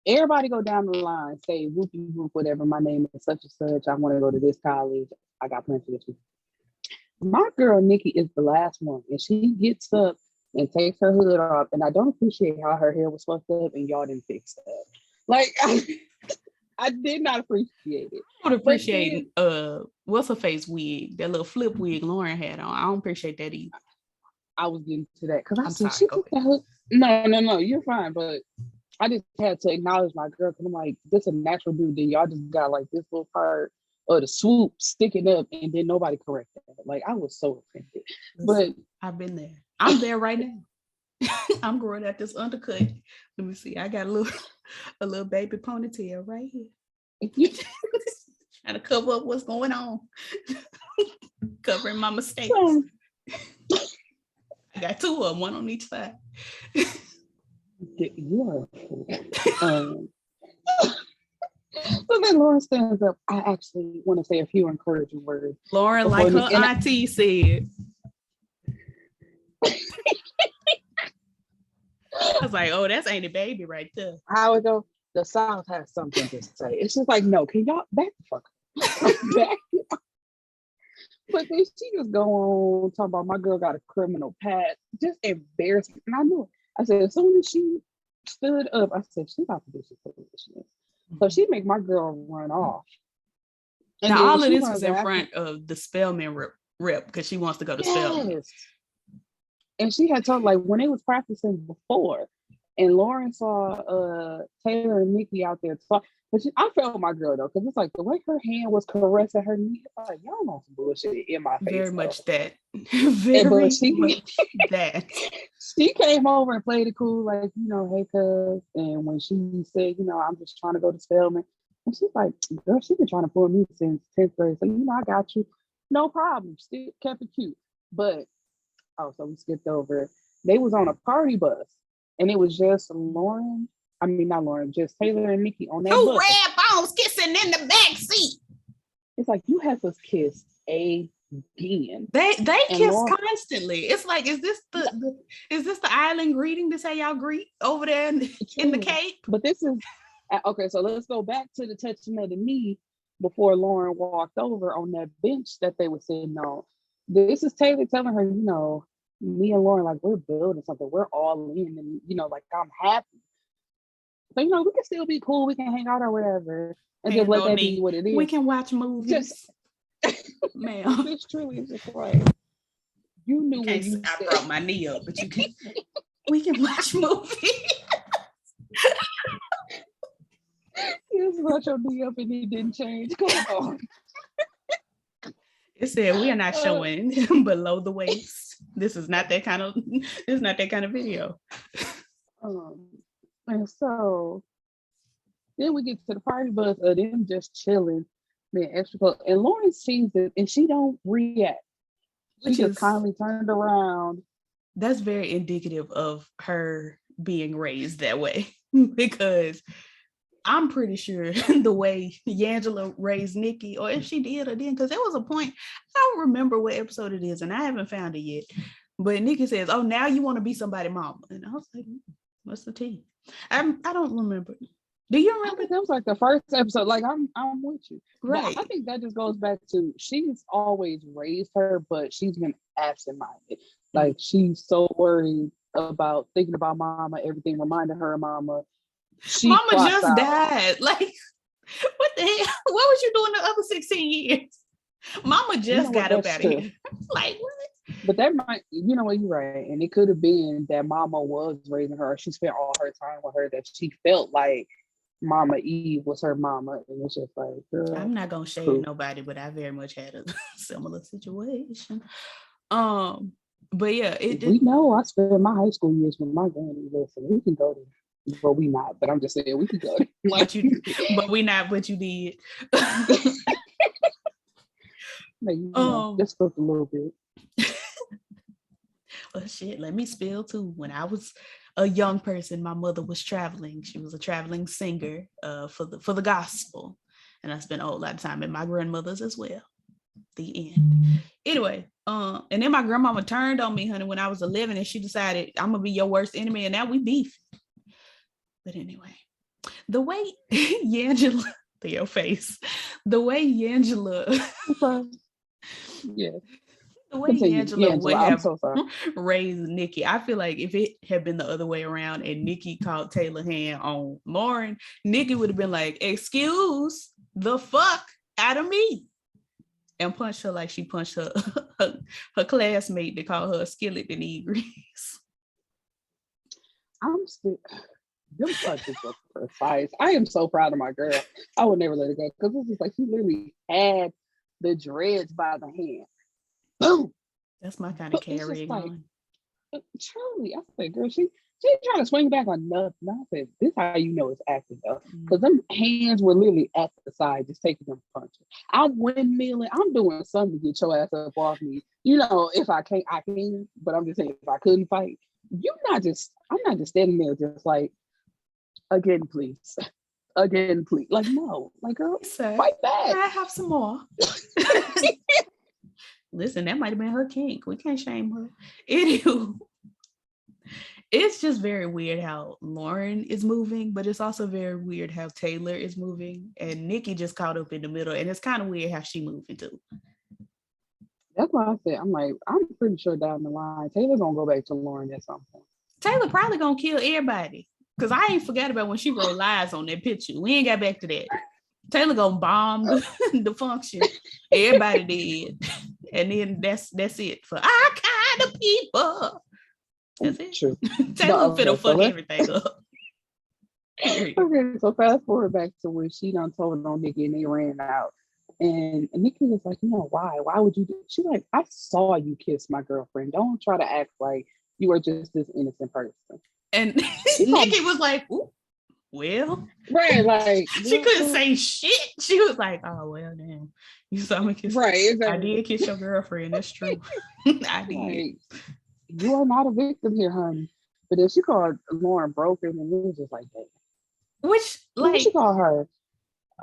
Everybody go down the line, say whoopie whoop, whatever. My name is such and such. I want to go to this college. I got plans for this week. My girl Nikki is the last one, and she gets up and takes her hood off. And I don't appreciate how her hair was fucked up, and y'all didn't fix that. Like, I did not appreciate it. I would appreciate what's her face wig, that little flip wig Lauren had on. I don't appreciate that either. I was getting to that because I said she took the hood. No, you're fine, but I just had to acknowledge my girl because I'm like, this a natural dude. Then y'all just got like this little part of the swoop sticking up, and then nobody corrected that. Like, I was so offended. But I've been there. I'm there right now. I'm growing out this undercut. Let me see. I got a little baby ponytail right here. Trying to cover up what's going on. Covering my mistakes. I got 2 of them, one on each side. You are So then Lauren stands up. I actually want to say a few encouraging words. Lauren, like her auntie said. I was like, oh, that's Ain't It Baby right there. How it go? The South has something to say. It's just like, no, can y'all back the fuck up? Back up. But then she just go on talking about my girl got a criminal past. Just embarrassing. And I knew it. I said, as soon as she stood up, I said, she's about to do some foolishness. So she make my girl run off. And now all of this was in front of the Spelman rep because she wants to go to Spelman. And she had told, like, when they was practicing before, and Lauren saw Taylor and Nikki out there talk, I felt my girl though, because it's like the way her hand was caressing her knee. It's like y'all want some bullshit in my face. Very much that. Very much that. She came over and played it cool, like, hey, cuz. And when she said, I'm just trying to go to Spelman, and she's like, girl, she's been trying to pull me since 10th grade. So, I got you. No problem. Still kept it cute. But, so we skipped over. They was on a party bus, and it was just not Lauren, just Taylor and Nikki on that Two bus. red bones kissing in the back seat. It's like, you have us kiss again. They kiss constantly. It's like, is this the island greeting? This how y'all greet over there in the Cape? But this is okay. So let's go back to the touching of the knee before Lauren walked over on that bench that they were sitting on. This is Taylor telling her, me and Lauren, like, we're building something. We're all in, and like, I'm happy. So we can still be cool. We can hang out or whatever, and just let that be what it is. We can watch movies. Ma'am, this truly is just like you knew when you I brought my knee up, but you can. We can watch movies. You just brought your knee up and it didn't change. Come on. It said we are not showing below the waist. This is not that kind of. This is not that kind of video. And so then we get to the party bus of them just chilling. Man, extra close. And Lauren sees it and she don't react. She just kindly turned around. That's very indicative of her being raised that way. Because I'm pretty sure the way Angela raised Nikki, or if she did or didn't, because there was a point, I don't remember what episode it is, and I haven't found it yet. But Nikki says, "Oh, now you want to be somebody's mama." And I was like, what's the tea? I don't remember. Do you remember? That was like the first episode. Like, I'm with you. Right. But I think that just goes back to she's always raised her, but she's been absent-minded. Like, she's so worried about thinking about mama, everything reminded her of mama. Mama just died. Like, what the hell? What was you doing the other 16 years? Mama just got up out of here. Like, what? But that might, what, you're right. And it could have been that mama was raising her. She spent all her time with her, that she felt like Mama Eve was her mama, and it's just like, girl, I'm not gonna shade nobody, but I very much had a similar situation. But yeah, we know I spent my high school years with my granny. Listen, we can go there. Well, we not, but I'm just saying we can go there. But we not, but you did. Just spoke a little bit. Well, shit, let me spill too. When I was a young person, my mother was traveling. She was a traveling singer for the gospel. And I spent a whole lot of time at my grandmother's as well. The end. Anyway, and then my grandmama turned on me, honey, when I was 11, and she decided I'm gonna be your worst enemy, and now we beef. But anyway, the way Angela, your face, the way Angela, yeah. The way Angela would have raised Nikki, I feel like if it had been the other way around and Nikki called Taylor hand on Lauren, Nikki would have been like, "Excuse the fuck out of me," and punched her like she punched her classmate that called her a skillet that need grease. I'm still. Them punches were precise. I am so proud of my girl. I would never let it go because this is like she literally had the dreads by the hand. Boom. That's my kind of carrying on. Truly, I said, girl, she trying to swing back on nothing. I said, this is how you know it's acting though, because them hands were literally at the side, just taking them punches. I'm windmilling. I'm doing something to get your ass up off me. If I can't, I can. But I'm just saying, if I couldn't fight, I'm not just standing there, just like, again, please. Again, please. Like, no, like, girl, fight back. I have some more. Listen, that might have been her kink. We can't shame her. Anywho, it's just very weird how Lauren is moving, but it's also very weird how Taylor is moving, and Nikki just caught up in the middle, and it's kind of weird how she moving too. That's why I said, I'm pretty sure down the line, Taylor's gonna go back to Lauren at some point. Taylor probably gonna kill everybody, because I ain't forgot about when she wrote lies on that picture. We ain't got back to that. Taylor gonna bomb the function. Everybody did. And then that's it for our kind of people. That's it. True. Taylor finna fuck everything up. Okay, so fast forward back to when she done told on Nikki and they ran out. And Nikki was like, why? Why would you do? She like, I saw you kiss my girlfriend. Don't try to act like you are just this innocent person. And She Nikki was like, ooh, well, right, like she couldn't say shit. She was like, oh well, damn, you saw me kiss. Right, exactly. I did kiss your girlfriend. That's true. I did. Like, you are not a victim here, honey. But then she called Lauren broken, and it was just like that. Which, Then like, she called her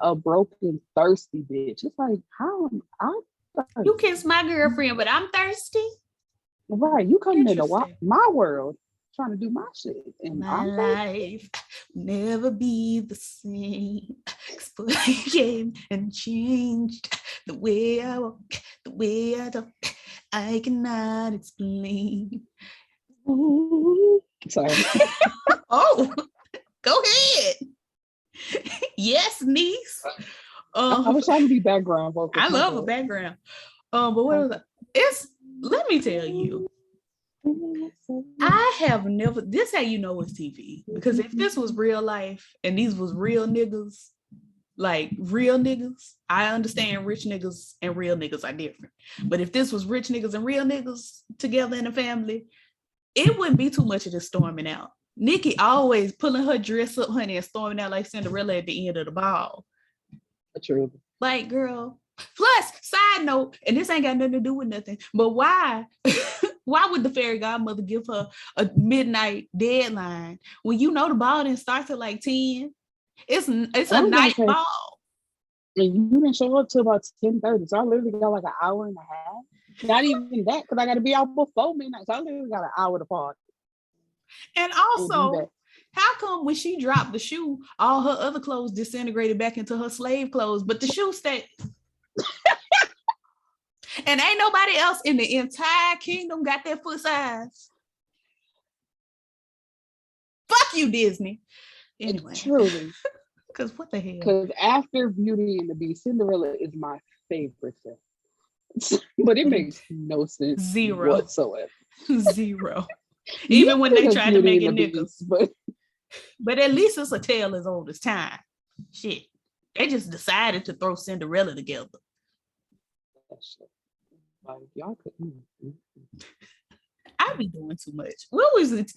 a broken, thirsty bitch. It's like, how I'm thirsty. You kiss my girlfriend, but I'm thirsty. Right, you come into my world trying to do my shit, and my life never be the same. But I came and changed the way I walk, the way I talk. I cannot explain. Ooh. Sorry. Oh, go ahead. Yes, niece. I was trying to be background vocal. I love a background. But what was it? Let me tell you, I have never, this how you know it's TV. Because if this was real life and these was real niggas, like real niggas, I understand rich niggas and real niggas are different. But if this was rich niggas and real niggas together in a family, it wouldn't be too much of this storming out. Nikki always pulling her dress up, honey, and storming out like Cinderella at the end of the ball. True. Like, girl. Plus, side note, and this ain't got nothing to do with nothing, but why would the fairy godmother give her a midnight deadline when you know the ball didn't start at like 10? It's a night ball. And you didn't show up till about 10:30. So I literally got like an hour and a half. Not even that, because I got to be out before midnight. So I literally got an hour to party. And also, how come when she dropped the shoe, all her other clothes disintegrated back into her slave clothes, but the shoe stayed? And ain't nobody else in the entire kingdom got that foot size. Fuck you, Disney. Anyway. Truly. Because what the hell? Because after Beauty and the Beast, Cinderella is my favorite film. But it makes no sense. Zero. Whatsoever. Zero. Even when they tried to make it niggas. But at least it's a tale as old as time. Shit. They just decided to throw Cinderella together. Y'all could. I be doing too much. What was it?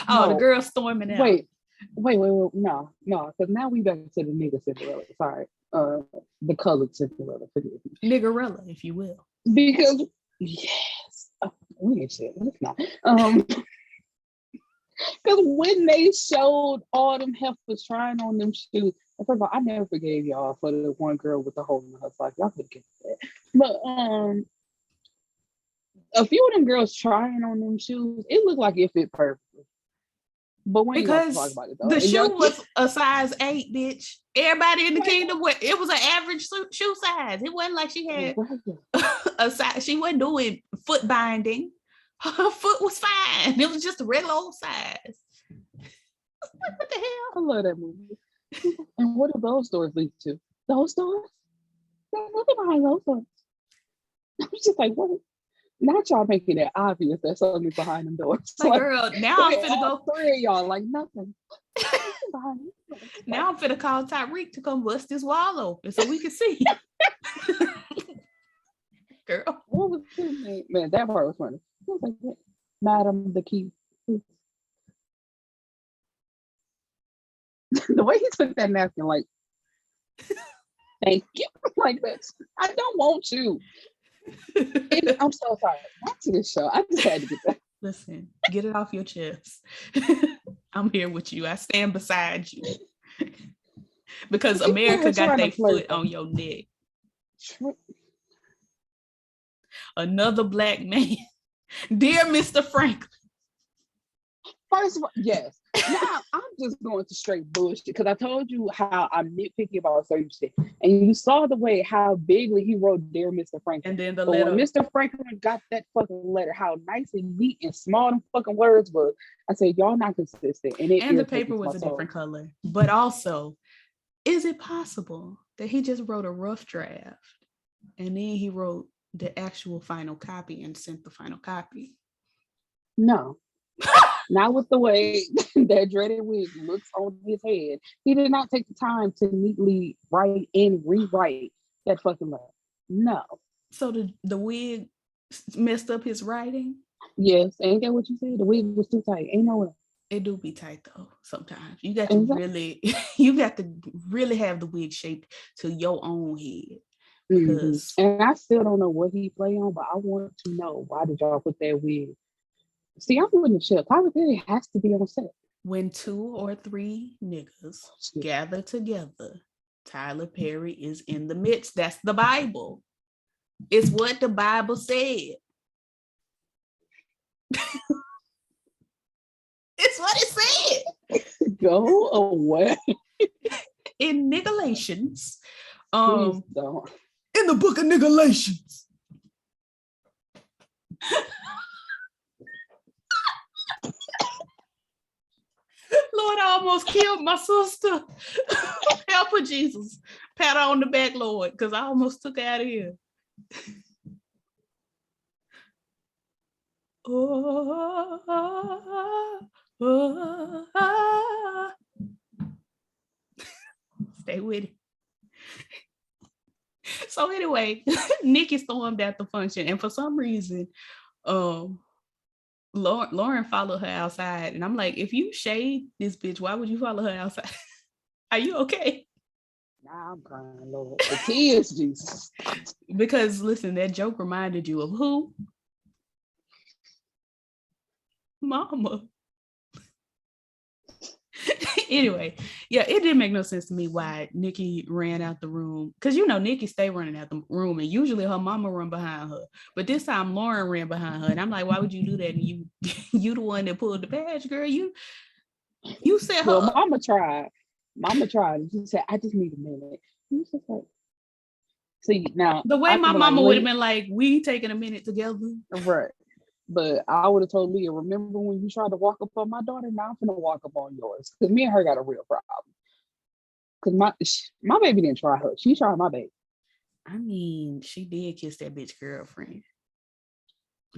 Oh, no. The girl storming out. Wait. No. Because now we back to the nigga Cinderella. Sorry. The colored Cinderella. Forgive me. Niggerella, if you will. Because yes. We ain't shit. Let's not. Because when they showed all them heifers trying on them shoes, first of all, I never forgave y'all for the one girl with the hole in her sock. Y'all could get that. But a few of them girls trying on them shoes, it looked like it fit perfectly. But when because talk about it, though. The shoe was a size 8, bitch. Everybody in the kingdom, it was an average shoe size. It wasn't like she had a size. She wasn't doing foot binding. Her foot was fine. It was just a regular old size. What the hell? I love that movie. And what do those stores lead to? Those stores? There's nothing behind those stores. I was just like, what? Not y'all making it obvious that something's behind them doors. Like, girl, now I'm finna go. 3 of y'all, like nothing. Now I'm finna call Tyrique to come bust this wall open so we can see. Girl. What was his name? Man, that part was funny. Was like, Madam the Key. The way he took that napkin, like, thank you. Like that. I don't want you. I'm so sorry. Back to this show. I just had to get that. Listen, get it off your chest. I'm here with you. I stand beside you. Because America got their foot on your neck. Another black man. Dear Mr. Franklin. First of all, yes. Now I'm just going to straight bullshit because I told you how I'm nitpicky about certain shit, and you saw the way how bigly he wrote "Dear Mr. Franklin." And then the letter. When Mr. Franklin got that fucking letter, how nice and neat and small them fucking words was. I said, y'all not consistent, and the paper was a different color. But also, is it possible that he just wrote a rough draft and then he wrote the actual final copy and sent the final copy? No. Not with the way that dreaded wig looks on his head. He did not take the time to neatly write and rewrite that fucking letter. No. So the wig messed up his writing. Yes, ain't that what you said? The wig was too tight. Ain't no way. It do be tight though. Sometimes you got to really, have the wig shaped to your own head. Because and I still don't know what he play on, but I want to know, why did y'all put that wig? See, I'm with the shit. Tyler Perry has to be on set. When 2 or 3 niggas gather together, Tyler Perry is in the midst. That's the Bible. It's what the Bible said. It's what it said. Go away. In Negalations. Please don't. In the book of Negalations. Lord, I almost killed my sister. Help her, Jesus. Pat her on the back, Lord, because I almost took her out of here. Stay with it. So anyway, Nikki stormed at the function, and for some reason, Lauren followed her outside, and I'm like, if you shade this bitch, why would you follow her outside? Are you okay? Nah, I'm crying, Lord. The kids, Jesus. Because listen, that joke reminded you of who? Mama. Anyway, yeah, it didn't make no sense to me why Nikki ran out the room. Because Nikki stay running out the room, and usually her mama run behind her. But this time Lauren ran behind her, and I'm like, why would you do that? And you the one that pulled the badge, girl. You said well, her. Mama tried. And she said, I just need a minute. You just like, see, now the way my mama would have been like, we taking a minute together. Right. But I would have told Leah, remember when you tried to walk up on my daughter? Now I'm gonna walk up on yours. Because me and her got a real problem. Because my baby didn't try her. She tried my baby. I mean, she did kiss that bitch girlfriend.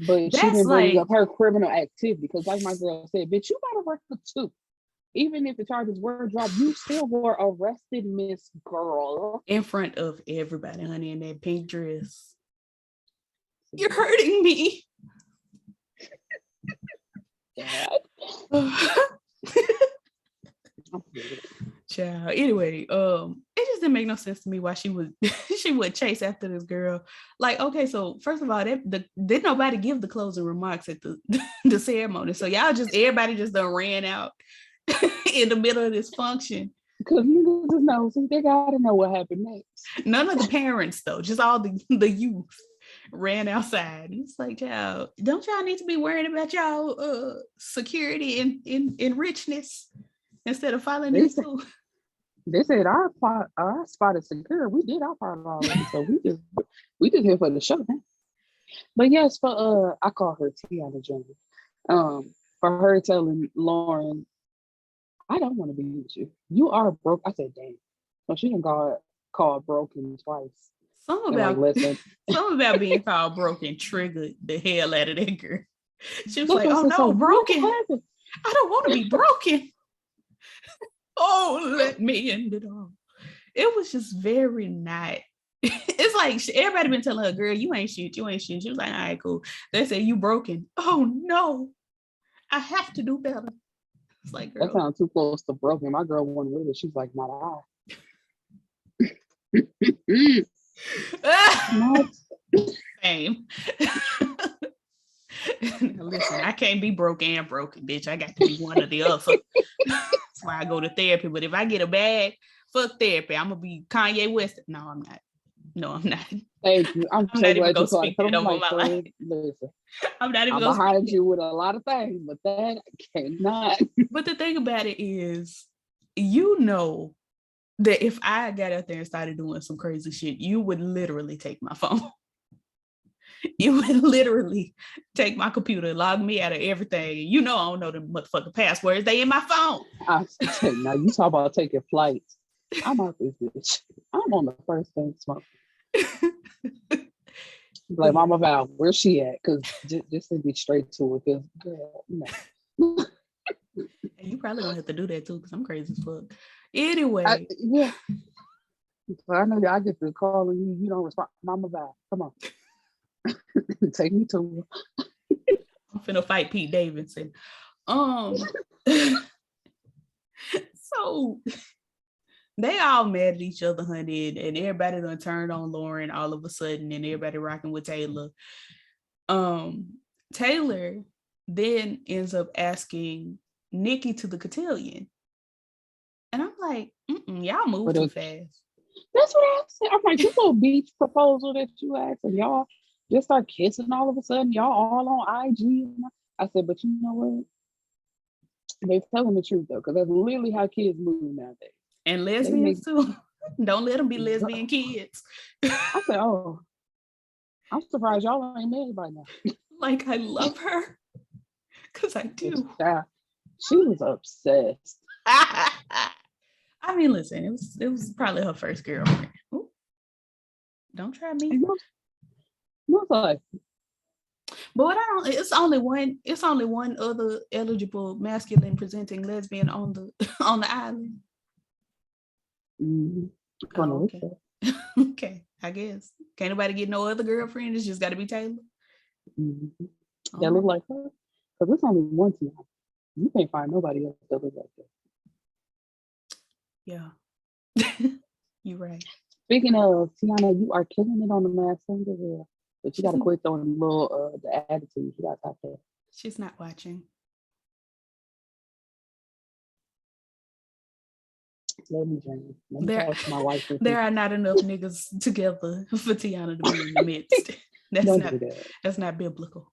But she didn't bring up her criminal activity. Because like my girl said, bitch, you got a record too. Even if the charges were dropped, you still were arrested, Miss Girl. In front of everybody, honey, in that pink dress. You're hurting me. Child. Anyway, it just didn't make no sense to me why she would chase after this girl. Like, okay, so first of all, didn't nobody give the closing remarks at the ceremony, so everybody just done ran out in the middle of this function. Because you just know, so they gotta know what happened next. None of the parents though, just all the youth ran outside. It's like, child, don't y'all need to be worried about y'all security and richness instead of following this too? They said our spot is secure. We did our part already, so we just here for the show now. But yes, for I call her Tiana Jones. For her telling Lauren, I don't want to be with you. You are broke. I said, damn. So she done got called broken twice. Something about being called broken triggered the hell out of that girl. She was like, oh no, broken. I don't want to be broken. Oh, let me end it all. It was just very not. It's like everybody been telling her, girl, you ain't shit. She was like, all right, cool. They say you broken. Oh no, I have to do better. It's like, girl, that sounds too close to broken. My girl wasn't with it. She's like, not I. Same. Listen, I can't be broke and broken, bitch. I got to be one or the other. That's why I go to therapy. But if I get a bag, fuck therapy. I'm gonna be Kanye West. No, I'm not. Thank you. I'm so not glad you speak that over my life. Listen, I'm not even behind you with a lot of things, but that I cannot. But the thing about it is, that if I got out there and started doing some crazy shit, you would literally take my phone. You would literally take my computer, log me out of everything. I don't know the motherfucking passwords. They in my phone. Now you talk about taking flights. I'm out this bitch. I'm on the first thing smoking. Like, Mama Val, where's she at? Because just to be straight to it, because girl, no. You probably gonna have to do that too, because I'm crazy as fuck. Anyway. Yeah. So I know that I get to call and you don't respond. Mama, bye. Come on. Take me to her. I'm finna fight Pete Davidson. So they all mad at each other, honey, and everybody done turned on Lauren all of a sudden, and everybody rocking with Taylor. Taylor then ends up asking Nikki to the cotillion. And I'm like, y'all move too fast. That's what I said. I'm like, this little beach proposal that you asked, and y'all just start kissing all of a sudden. Y'all all on IG. I said, but you know what? They're telling the truth, though, because that's literally how kids move nowadays. And lesbians, too. Don't let them be lesbian kids. I said, oh, I'm surprised y'all ain't married by now. Like, I love her. Because I do. Yeah, she was obsessed. I mean, listen, it was probably her first girlfriend. Ooh, don't try me. But it's only one other eligible masculine presenting lesbian on the island. Mm-hmm. Oh, okay. Okay, I guess. Can't nobody get no other girlfriend. It's just got to be Taylor. Mm-hmm. That look like her, because it's only one Tiana. You can't find nobody else that look like that. Yeah, you're right. Speaking of Tiana, you are killing it on the Masked Singer here, but you got to quit throwing little the attitude. You got to stop that. She's not watching. Let me talk my wife. There are not enough niggas together for Tiana to be in the midst. That's not biblical.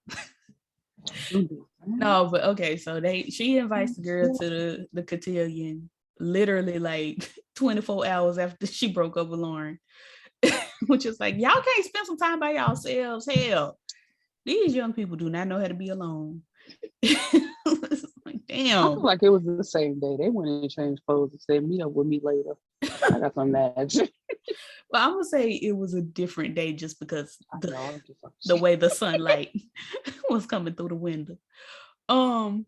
No, but okay, so she invites the girl to the cotillion literally like 24 hours after she broke up with Lauren. Which is like, y'all can't spend some time by yourselves. Hell, these young people do not know how to be alone. Like, damn. I feel like it was the same day. They went in and changed clothes and said, meet up with me later. I got some magic. Well, I'm gonna say it was a different day just because the way the sunlight was coming through the window. That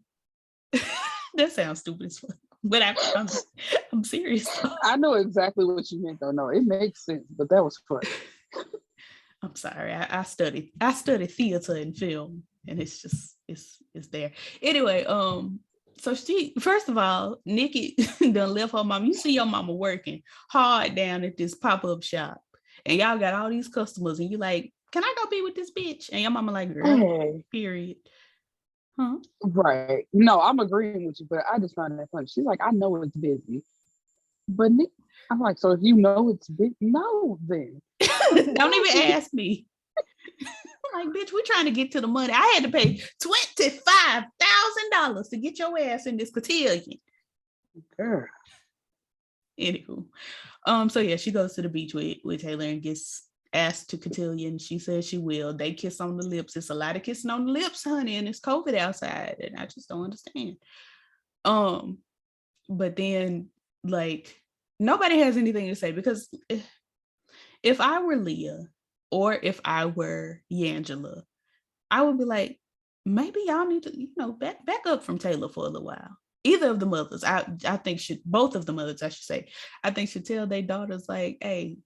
sounds stupid as fuck, but I'm serious. I know exactly what you meant though. No, it makes sense, but that was funny. I'm sorry. I studied theater and film, and it's just it's there. Anyway, so she, first of all, Nikki done left her mom. You see your mama working hard down at this pop-up shop, and y'all got all these customers, and you like, can I go be with this bitch? And your mama like, girl, period. Huh? Right. No, I'm agreeing with you, but I just find that funny. She's like, I know it's busy. But Nick, I'm like, so if you know it's busy, no, then. Don't even ask me. I'm like, bitch, we're trying to get to the money. I had to pay $25,000 to get your ass in this cotillion. Girl. Anywho. So yeah, she goes to the beach with Taylor and gets asked to cotillion. She says she will. They kiss on the lips. It's a lot of kissing on the lips, honey, and it's COVID outside, and I just don't understand. But then like nobody has anything to say, because if I were Leah or if I were Angela, I would be like, maybe y'all need to, back up from Taylor for a little while. Either of the mothers, I think both of the mothers, I should say, I think should tell their daughters like, hey,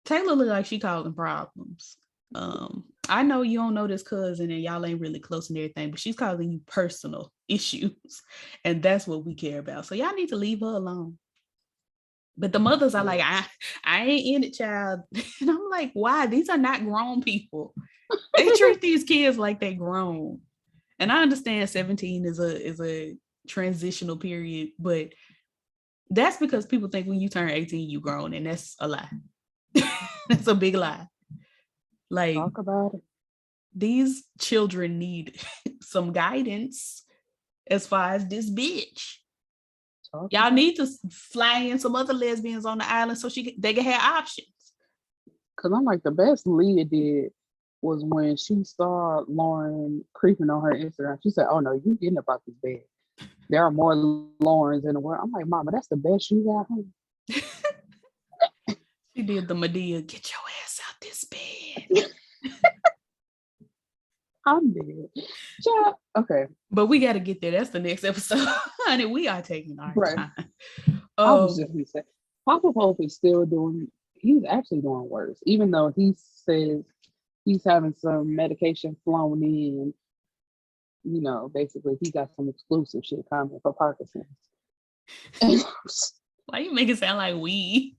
Taylor look like she causing problems. I know you don't know this cousin and y'all ain't really close and everything, but she's causing you personal issues, and that's what we care about. So y'all need to leave her alone. But the mothers are like, I ain't in it, child. And I'm like, why? These are not grown people. They treat these kids like they grown. And I understand 17 is a transitional period, but that's because people think when you turn 18, you grown, and that's a lie. That's a big lie. Like, talk about it. These children need some guidance as far as this bitch. Y'all need to fly in some other lesbians on the island so they can have options. Cause I'm like, the best Leah did was when she saw Lauren creeping on her Instagram. She said, "Oh no, you getting up out this bed. There are more Laurens in the world." I'm like, Mama, that's the best you got home. She did the Medea, get your ass out this bed. I'm dead. Yeah, okay. But we got to get there. That's the next episode. Honey, we are taking our time. I was just going to say, Papa Pope is still he's actually doing worse, even though he says he's having some medication flown in. You know, basically, he got some exclusive shit coming for Parkinson's. Why you make it sound like we?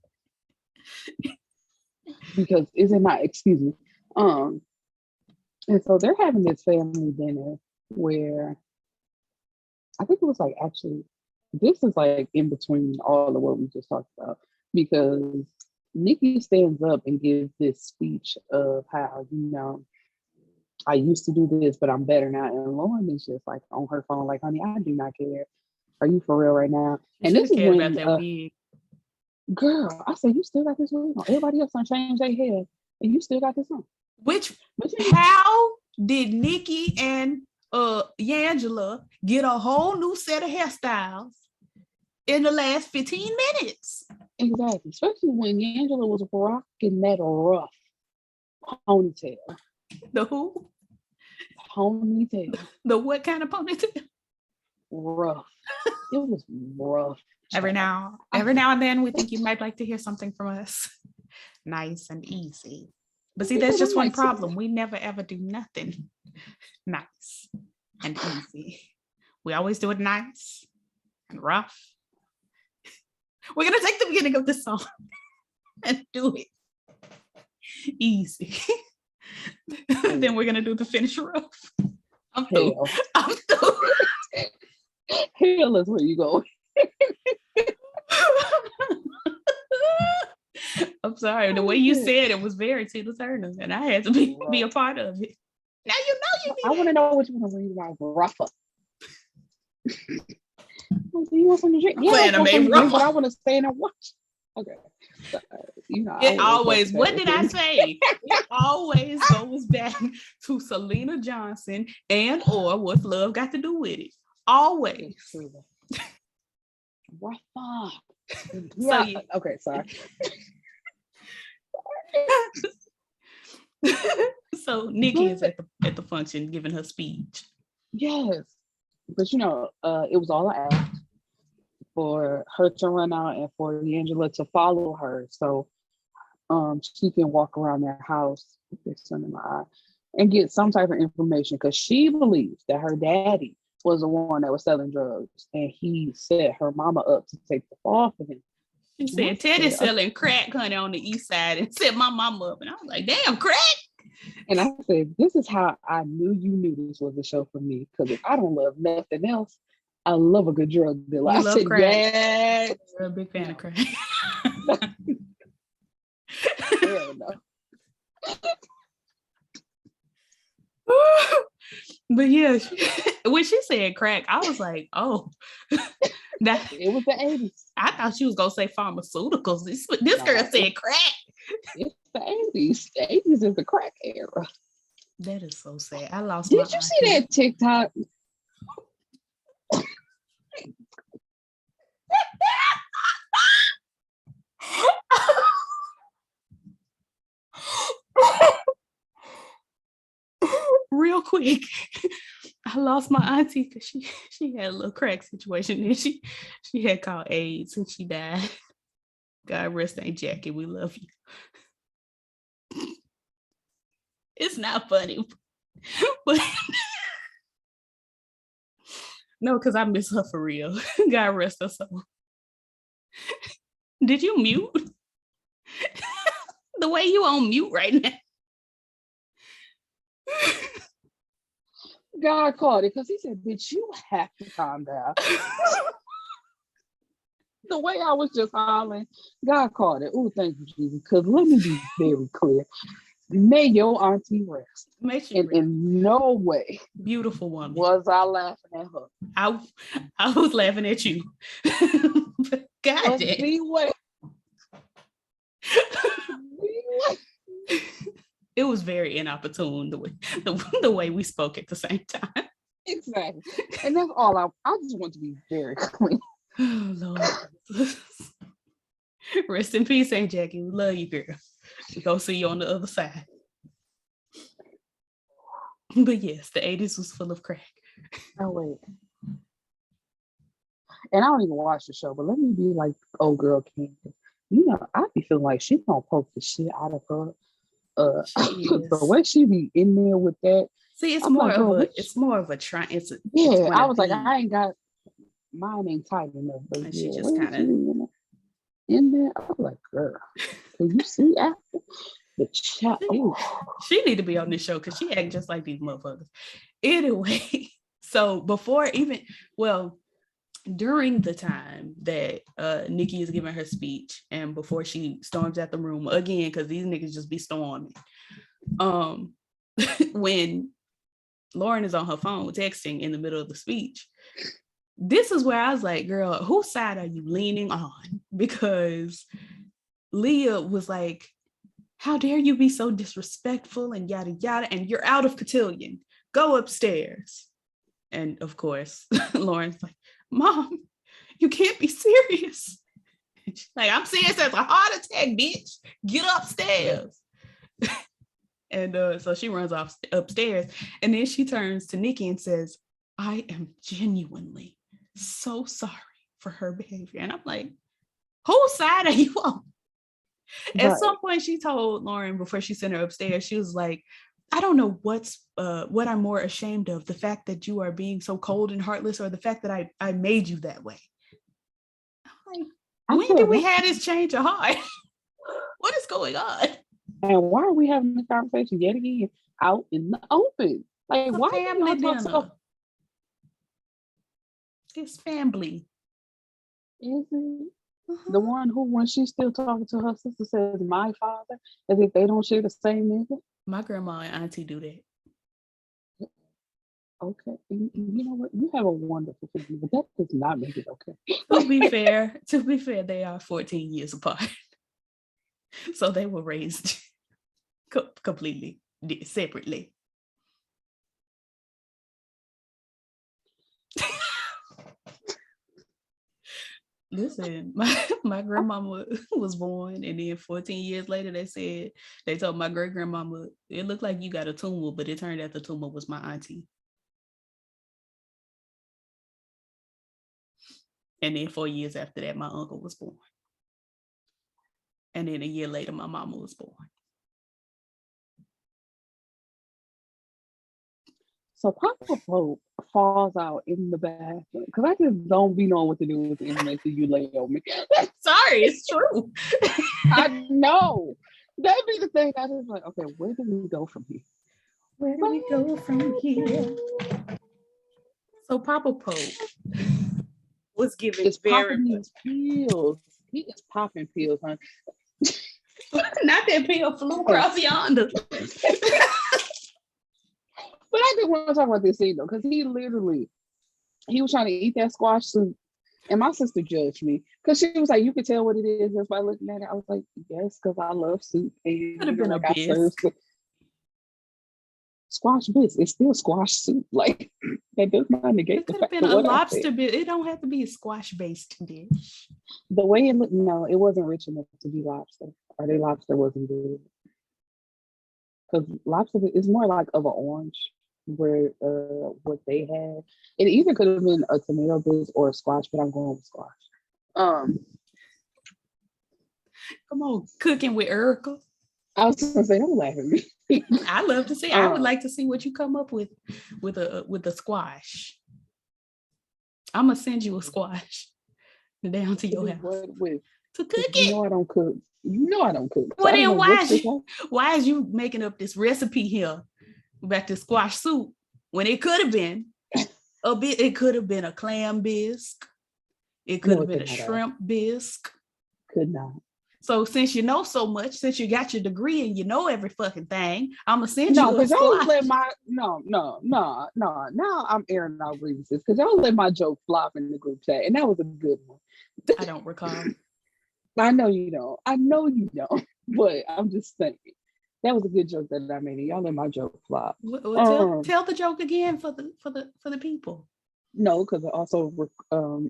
Because is it not? Excuse me. And so they're having this family dinner where I think it was like actually this is like in between all of what we just talked about, because Nikki stands up and gives this speech of how, you know, I used to do this, but I'm better now. And Lauren is just like on her phone, like, honey, I do not care. Are you for real right now? And this is when, about that wig. Girl, I said, you still got this wig on. Everybody else done changed their hair, and you still got this on. How did Nikki and Angela get a whole new set of hairstyles in the last 15 minutes? Exactly, especially when Angela was rocking that rough ponytail. The who? Ponytail. The what kind of ponytail? Rough. It was rough. Every now and then we think you might like to hear something from us. Nice and easy. But see, there's just one problem. We never ever do nothing nice and easy. We always do it nice and rough. We're going to take the beginning of this song and do it easy. Then we're going to do the finish rough. I'm through. Hell is where you go. I'm sorry. The way you said it was very Tina Turner, and I had to be a part of it. Now you know you. I want to know what you want to read about rougher. You want some drink? Yeah, I want some drink, but I want to stay in and watch. Okay. You know, it always. What did I say? It always goes back to Selena Johnson and or what's love got to do with it. Always. Rougher. Yeah. So, okay. Sorry. So Nikki is at the function giving her speech. Yes, but you know, it was all an act for her to run out and for Angela to follow her, so she can walk around their house with their son in my eye and get some type of information, because she believes that her daddy was the one that was selling drugs, and he set her mama up to take the fall for him. She said Teddy's selling crack, honey, on the east side, and set my mama up. And I was like, damn, crack. And I said, this is how I knew you knew this was a show for me. Because if I don't love nothing else, I love a good drug dealer. I said, crack. Yes. You're a big fan of crack. Hell no. But yeah, when she said crack, I was like, oh. It was the 80s. I thought she was going to say pharmaceuticals. This girl said crack. It's the 80s. The 80s is the crack era. That is so sad. I lost Did you see that TikTok? Real quick, I lost my auntie because she had a little crack situation and she had caught AIDS and she died. God rest Aunt Jackie, we love you. It's not funny, but no, because I miss her for real. God rest her soul. Did you mute? The way you on mute right now. God caught it because he said, bitch, you have to calm down. The way I was just hollering, God caught it. Oh, thank you, Jesus. Because let me be very clear. May your auntie rest. In no way, beautiful woman, was I laughing at her. I was laughing at you. God damn. It was very inopportune the way we spoke at the same time. Exactly. And that's all I just want to be very clear. Oh, Lord. Rest in peace, Aunt Jackie. We love you, girl. Go see you on the other side. But yes, the 80s was full of crack. Oh wait. And I don't even watch the show, but let me be like old girl Candace. You know, I be feeling like she gonna poke the shit out of her. The way she be in there with that. See, it's I'm more like, of girl, a, it's more of a try. It's yeah. going I to was like, be, I ain't got mine ain't tight enough, but and she yeah, just where kind is she of, in there? I was like, girl, can you see after the chat? Oh, she need to be on this show because she act just like these motherfuckers. Anyway, so before even, well, during the time that Nikki is giving her speech and before she storms out the room again, because these niggas just be storming. When Lauren is on her phone texting in the middle of the speech, this is where I was like, girl, whose side are you leaning on? Because Leah was like, how dare you be so disrespectful and yada yada, and you're out of Cotillion. Go upstairs. And of course, Lauren's like, Mom, you can't be serious. She's like, I'm serious as a heart attack, bitch. Get upstairs. And so she runs off upstairs. And then she turns to Nikki and says, I am genuinely so sorry for her behavior. And I'm like, whose side are you on? At some point, she told Lauren before she sent her upstairs, she was like, I don't know what I'm more ashamed of, the fact that you are being so cold and heartless, or the fact that I made you that way. I'm like, when did we have this change of heart? What is going on? And why are we having this conversation yet again out in the open? Like, it's why family do y'all talk so? It's family. Is it? The one who, when she's still talking to her sister, says my father, as if they don't share the same nigga. My grandma and auntie do that. Okay, you know what? You have a wonderful family, but that does not make it okay. To be fair, they are 14 years apart, so they were raised completely separately. Listen, my grandmama was born, and then 14 years later, they told my great grandmama, it looked like you got a tumor, but it turned out the tumor was my auntie. And then 4 years after that, my uncle was born. And then a year later, my mama was born. So Papa Pope falls out in the bathroom because I just don't be knowing what to do with the internet till you lay on me. Sorry, it's true. I know. That'd be the thing. I was like, okay, where do we go from here? Where do we go from here? So Papa Pope was giving popping these pills. He is popping pills, honey. Not that pill flew across yonder. But I did want to talk about this scene though, because he was trying to eat that squash soup, and my sister judged me because she was like, "You could tell what it is just by looking at it." I was like, "Yes, because I love soup." And could have been like a bisque. Squash bisque. It's still squash soup. Like that does not negate the fact that. It could have been a lobster bisque. It don't have to be a squash-based dish. The way it looked, no, it wasn't rich enough to be lobster. Or their lobster wasn't good. Because lobster is more like of an orange. Where what they had, it either could have been a tomato bisque or a squash, but I'm going with squash. Come on, cooking with Erica. I was gonna say, don't laugh at me. I love to see. I would like to see what you come up with a squash. I'm gonna send you a squash down to your house to cook it. You know I don't cook. Well, then why is you making up this recipe here about the squash soup when it could have been a bit? It could have been a clam bisque. It could have been a shrimp bisque. Could not. So since you know so much, since you got your degree and you know every fucking thing, I'm gonna send you a because y'all let no. Now I'm airing out grievances because y'all let my joke flop in the group chat, and that was a good one. I don't recall. I know you don't, but I'm just saying that was a good joke that I made. Y'all let my joke flop. Well, tell the joke again for the people. No, because it also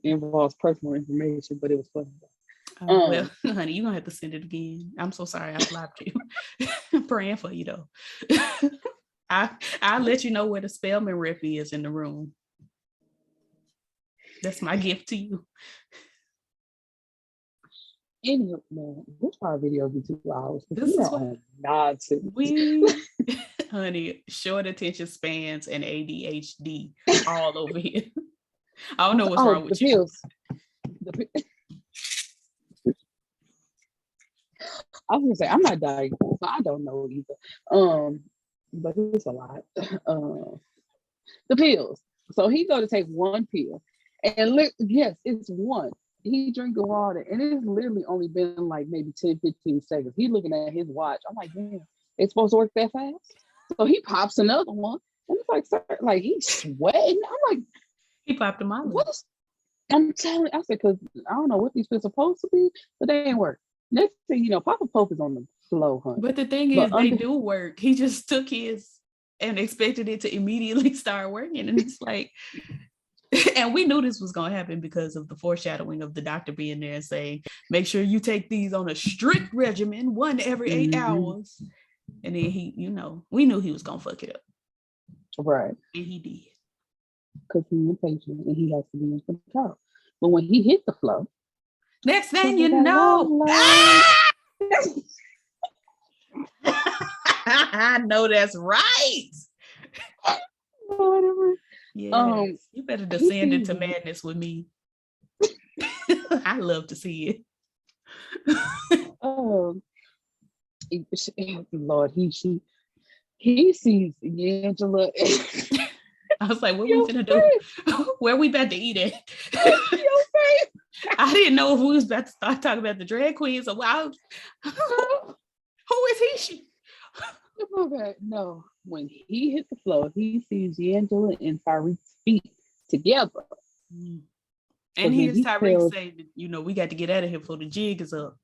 involves personal information, but it was funny. Well, honey, you're gonna have to send it again. I'm so sorry I flopped you. I'm praying for you though. I'll let you know where the Spellman rep is in the room. That's my gift to you. Anyway, man, this our video be 2 hours. This is what nonsense. Honey, short attention spans and ADHD all over here. I don't know what's wrong with you. I was gonna say I'm not diagnosed, so I don't know either. But it's a lot. The pills. So he go to take one pill, and look, yes, it's one. He drinking water, and it's literally only been like maybe 10, 15 seconds. He looking at his watch. I'm like, damn, it's supposed to work that fast? So he pops another one, and it's like, sir, like he's sweating. I'm like, he popped him out. What is? I'm telling. I said, because I don't know what these pills supposed to be, but they ain't work. Next thing you know, Papa Pope is on the flow, honey. But the thing is, they do work. He just took his and expected it to immediately start working, and it's like. And we knew this was going to happen because of the foreshadowing of the doctor being there and saying, make sure you take these on a strict regimen, 1 every 8 hours. And then he, we knew he was going to fuck it up. Right. And he did. Because he's impatient and he has to be in control. But when he hit the flow. Next thing you know. I know that's right. Whatever. Yeah, you better descend into madness with me. I love to see it. Lord, he sees Angela. I was like, what we finna do? Where we about to eat at? I didn't know if we was about to start talking about the drag queens or wow. Who is he? No, when he hit the floor, he sees Angela and Tyrique's feet together. And he hears Tyrique say that, we got to get out of here before the jig is up.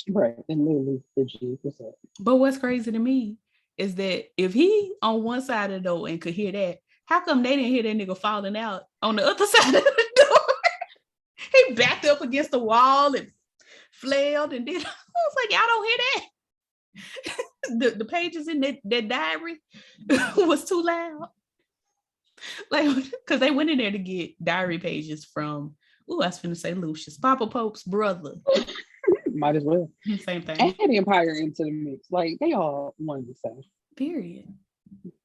Right, and literally the jig is up. But what's crazy to me is that if he on one side of the door and could hear that, how come they didn't hear that nigga falling out on the other side of the door? He backed up against the wall and flailed and did. I was like, y'all don't hear that? The pages in that diary was too loud. Like, because they went in there to get diary pages from, I was finna say Lucius, Papa Pope's brother. Might as well. Same thing. Add the Empire into the mix. Like, they all one the same. Period.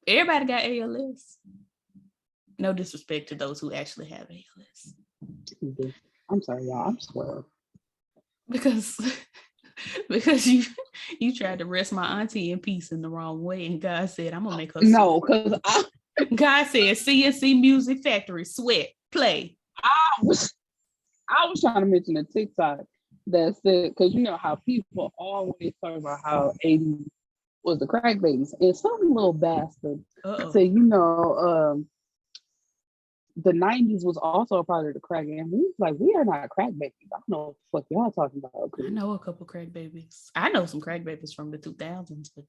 Everybody got ALS. No disrespect to those who actually have ALS. I'm sorry, y'all. I'm swearing. Because you tried to rest my auntie in peace in the wrong way, and God said, I'm gonna make her no, because God said CNC Music Factory, sweat, play. I was trying to mention a TikTok that said, because you know how people always talk about how 80 was the crack babies, and some little bastard said, the 90s was also a part of the crack, and we was like, we are not crack babies. I don't know what the fuck y'all talking about. I know a couple crack babies. I know some crack babies from the 2000s, but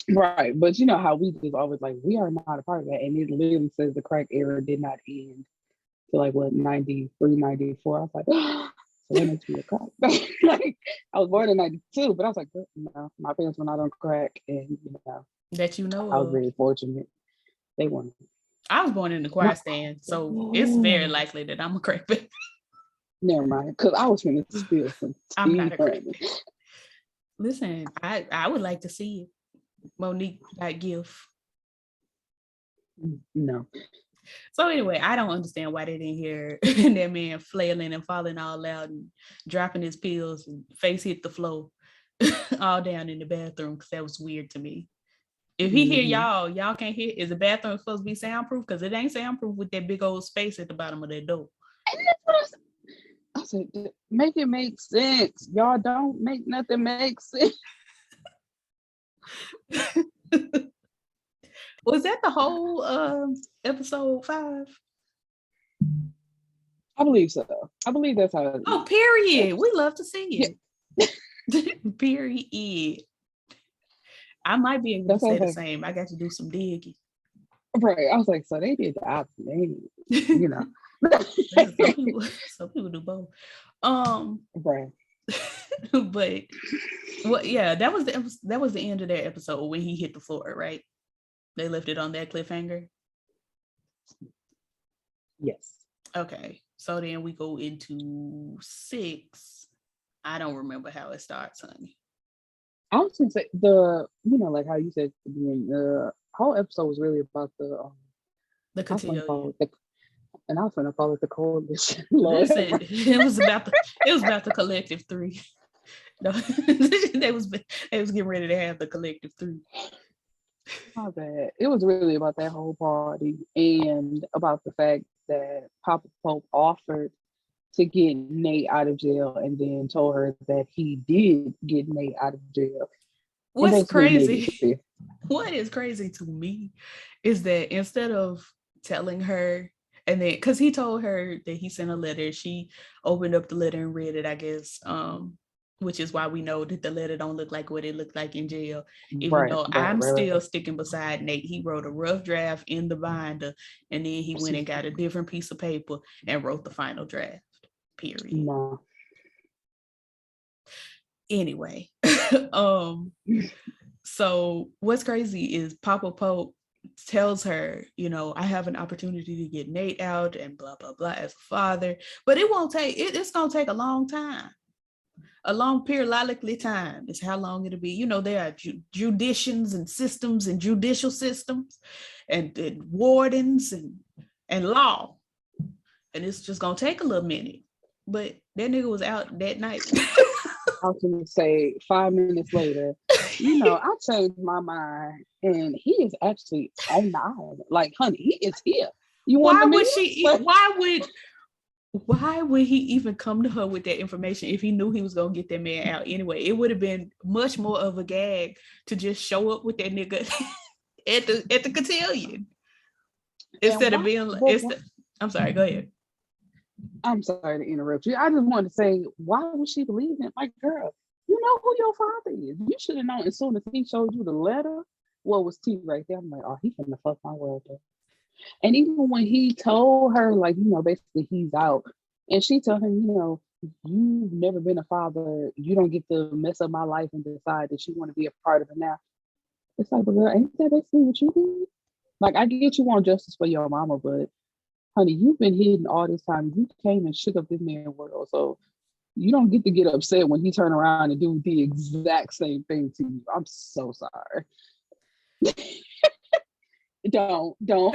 Right, but you know how we just always like, we are not a part of that, and it literally says the crack era did not end till like what, 93, 94. I was like, so that makes me a crack. Like, I was born in 92, but I was like, no, my parents were not on crack, and that I was very fortunate. They weren't. I was born in the choir stand, so it's very likely that I'm a crack baby. Never mind, because I was going to steal some. I'm not a crack baby. Listen, I would like to see it. Monique, that gift. No. So anyway, I don't understand why they didn't hear that man flailing and falling all out and dropping his pills and face hit the floor all down in the bathroom, because that was weird to me. If he hear y'all can't hear. Is the bathroom supposed to be soundproof? Because it ain't soundproof with that big old space at the bottom of that door. And that's what I said, make it make sense. Y'all don't make nothing make sense. Was that the whole episode 5? I believe so. I believe that's how it is. Oh, period. We love to see it. Yeah. Period. I might be able to say the same. I got to do some digging. Right. I was like, so they did the opposite. Some people do both. Right. But Well, yeah, that was the end of that episode when he hit the floor, right? They left it on that cliffhanger. Yes. Okay, so then we go into 6. I don't remember how it starts, honey. I was gonna say like how you said the whole episode was really about The I was gonna call cotillion. it and I was gonna call it the coalition. Listen, it was about the TheCollectiv3. No, they was getting ready to have the TheCollectiv3. My bad. It was really about that whole party and about the fact that Papa Pope offered to get Nate out of jail and then told her that he did get Nate out of jail. And What's basically made crazy? it clear. What is crazy to me is that instead of telling her, and then because he told her that he sent a letter, she opened up the letter and read it, I guess. Which is why we know that the letter don't look like what it looked like in jail. Even though I'm still sticking beside Nate, he wrote a rough draft in the binder, and then he went and got a different piece of paper and wrote the final draft. Period. No. Anyway, so what's crazy is Papa Pope tells her, I have an opportunity to get Nate out and blah blah blah as a father, but it won't take it's gonna take a long time. A long periodically time is how long it'll be. There are judicions and systems and judicial systems and wardens and law, and it's just gonna take a little minute. But that nigga was out that night. I was gonna say 5 minutes later, I changed my mind, and he is actually on the island. Like, honey, he is here. You want Why the would minutes? she? Why would he even come to her with that information if he knew he was gonna get that man out anyway? It would have been much more of a gag to just show up with that nigga at the cotillion instead of being. I'm sorry. Go ahead. I'm sorry to interrupt you. I just wanted to say, why would she believe him? Like, girl, you know who your father is. You should have known as soon as he showed you the letter. What was T right there? I'm like, oh, he's gonna fuck my world up. And even when he told her, like, basically he's out, and she told him, you've never been a father. You don't get to mess up my life and decide that you want to be a part of it now. It's like, but girl, ain't that basically what you did? Like, I get you want justice for your mama, but honey, you've been hidden all this time. You came and shook up this man's world. So you don't get to get upset when he turn around and do the exact same thing to you. I'm so sorry. don't. No.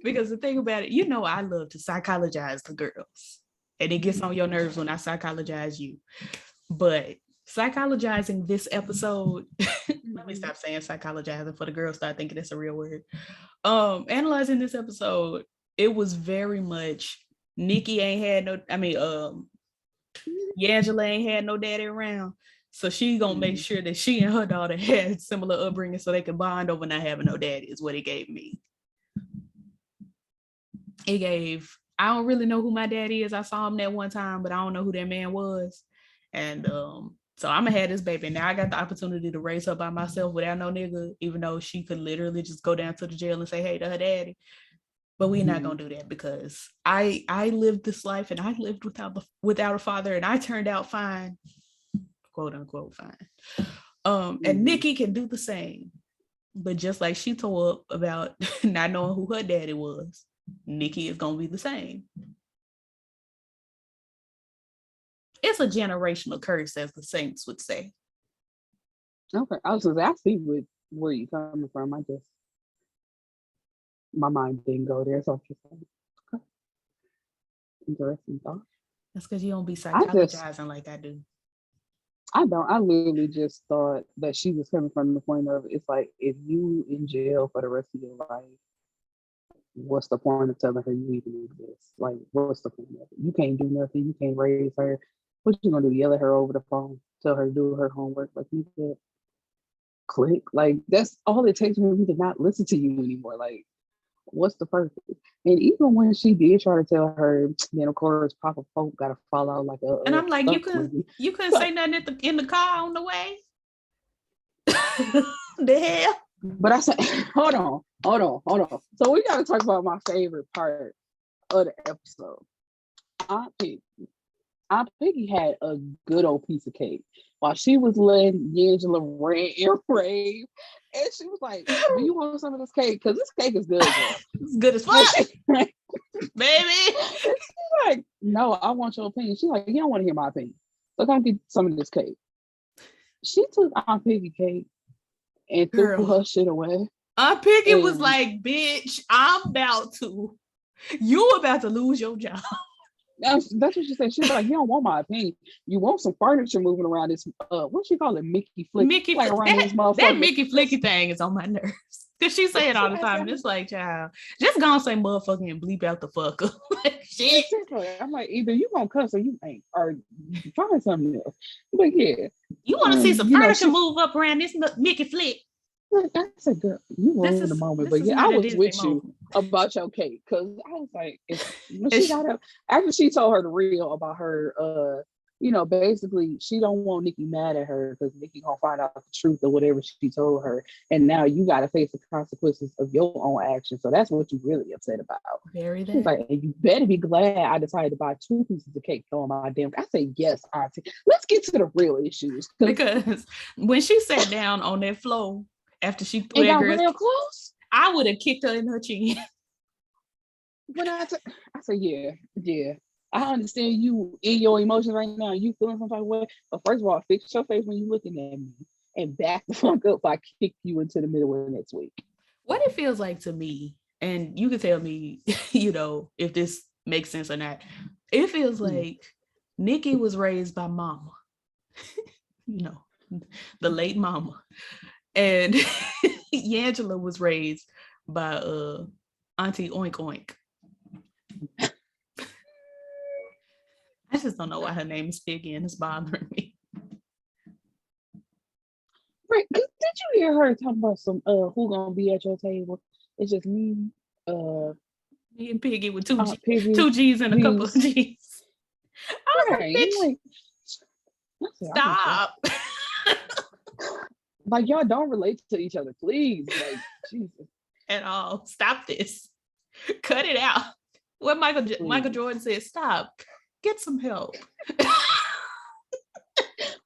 Because the thing about it, I love to psychologize the girls. And it gets on your nerves when I psychologize you. But psychologizing this episode, let me stop saying psychologizing for the girls start thinking that's a real word. Analyzing this episode, it was very much Nikki ain't had no, Angela ain't had no daddy around. So she gonna make sure that she and her daughter had similar upbringing so they can bond over not having no daddy is what it gave me. I don't really know who my daddy is. I saw him that one time, but I don't know who that man was. And so I'm gonna have this baby. Now I got the opportunity to raise her by myself without no nigga, even though she could literally just go down to the jail and say hey to her daddy. But we're not gonna do that because I lived this life and I lived without a father and I turned out fine, quote unquote fine. And Nikki can do the same. But just like she tore up about not knowing who her daddy was, Nikki is gonna be the same. It's a generational curse, as the saints would say. Okay, I was gonna say, I see where you're coming from. I just my mind didn't go there, so I'm just saying. Okay. Interesting thought. That's because you don't be psychologizing like I do. I don't. I literally just thought that she was coming from the point of it's like if you in jail for the rest of your life, what's the point of telling her you even exist? Like, what's the point of it? You can't do nothing. You can't raise her. What you gonna do? Yell at her over the phone? Tell her to do her homework? Like you said, click. Like that's all it takes for me to not listen to you anymore. Like, what's the purpose? And even when she did try to tell her, then of course Papa Pope got to fall out like a. And I'm like, you couldn't say nothing in the car on the way. The hell. But I said, hold on. So we got to talk about my favorite part of the episode. Aunt Piggy Aunt Piggy had a good old piece of cake while she was letting Angela rant and rave. And she was like, do you want some of this cake? Because this cake is good, girl. It's good as fuck, baby. She's like, no, I want your opinion. She's like, you don't want to hear my opinion. So come get some of this cake. She took Aunt Piggy cake and threw her shit away. Aunt Piggy was like, bitch, you about to lose your job. That's what she said. She was like, you don't want my opinion. You want some furniture moving around this, what she call it? Mickey Flick. That Mickey Flicky thing is on my nerves. Because she say it all the time. And it's like, child, just gonna say motherfucking and bleep out the fuck up. Shit. I'm like, either you gonna cuss or you ain't, or find something else. But yeah. You want to see some furniture move up around this Mickey Flick? That's a girl. You were in the moment, but yeah, I was with you about your cake because I was like, after she told her the real about her, basically she don't want Nikki mad at her because Nikki gonna find out the truth of whatever she told her, and now you got to face the consequences of your own actions. So that's what you really upset about. Very that. She's like, and you better be glad I decided to buy 2 pieces of cake on my damn. I say yes, Auntie. Let's get to the real issues because when she sat down on that floor. After she threw that girl real close, I would have kicked her in her chin. But I said, yeah. I understand you in your emotions right now. You feeling some type of way. But first of all, fix your face when you're looking at me and back the fuck up if I kick you into the middle of next week. What it feels like to me, and you can tell me, if this makes sense or not. It feels like Nikki was raised by mama. The late mama. And Angela was raised by Auntie Oink Oink. I just don't know why her name is Piggy and it's bothering me. Right. Did you hear her talking about some who gonna be at your table? It's just me and Piggy with two G's and a couple of G's. Right. Stop. Like, y'all don't relate to each other, please. Like, Jesus. At all. Stop this. Cut it out. What Michael Jordan said, stop. Get some help.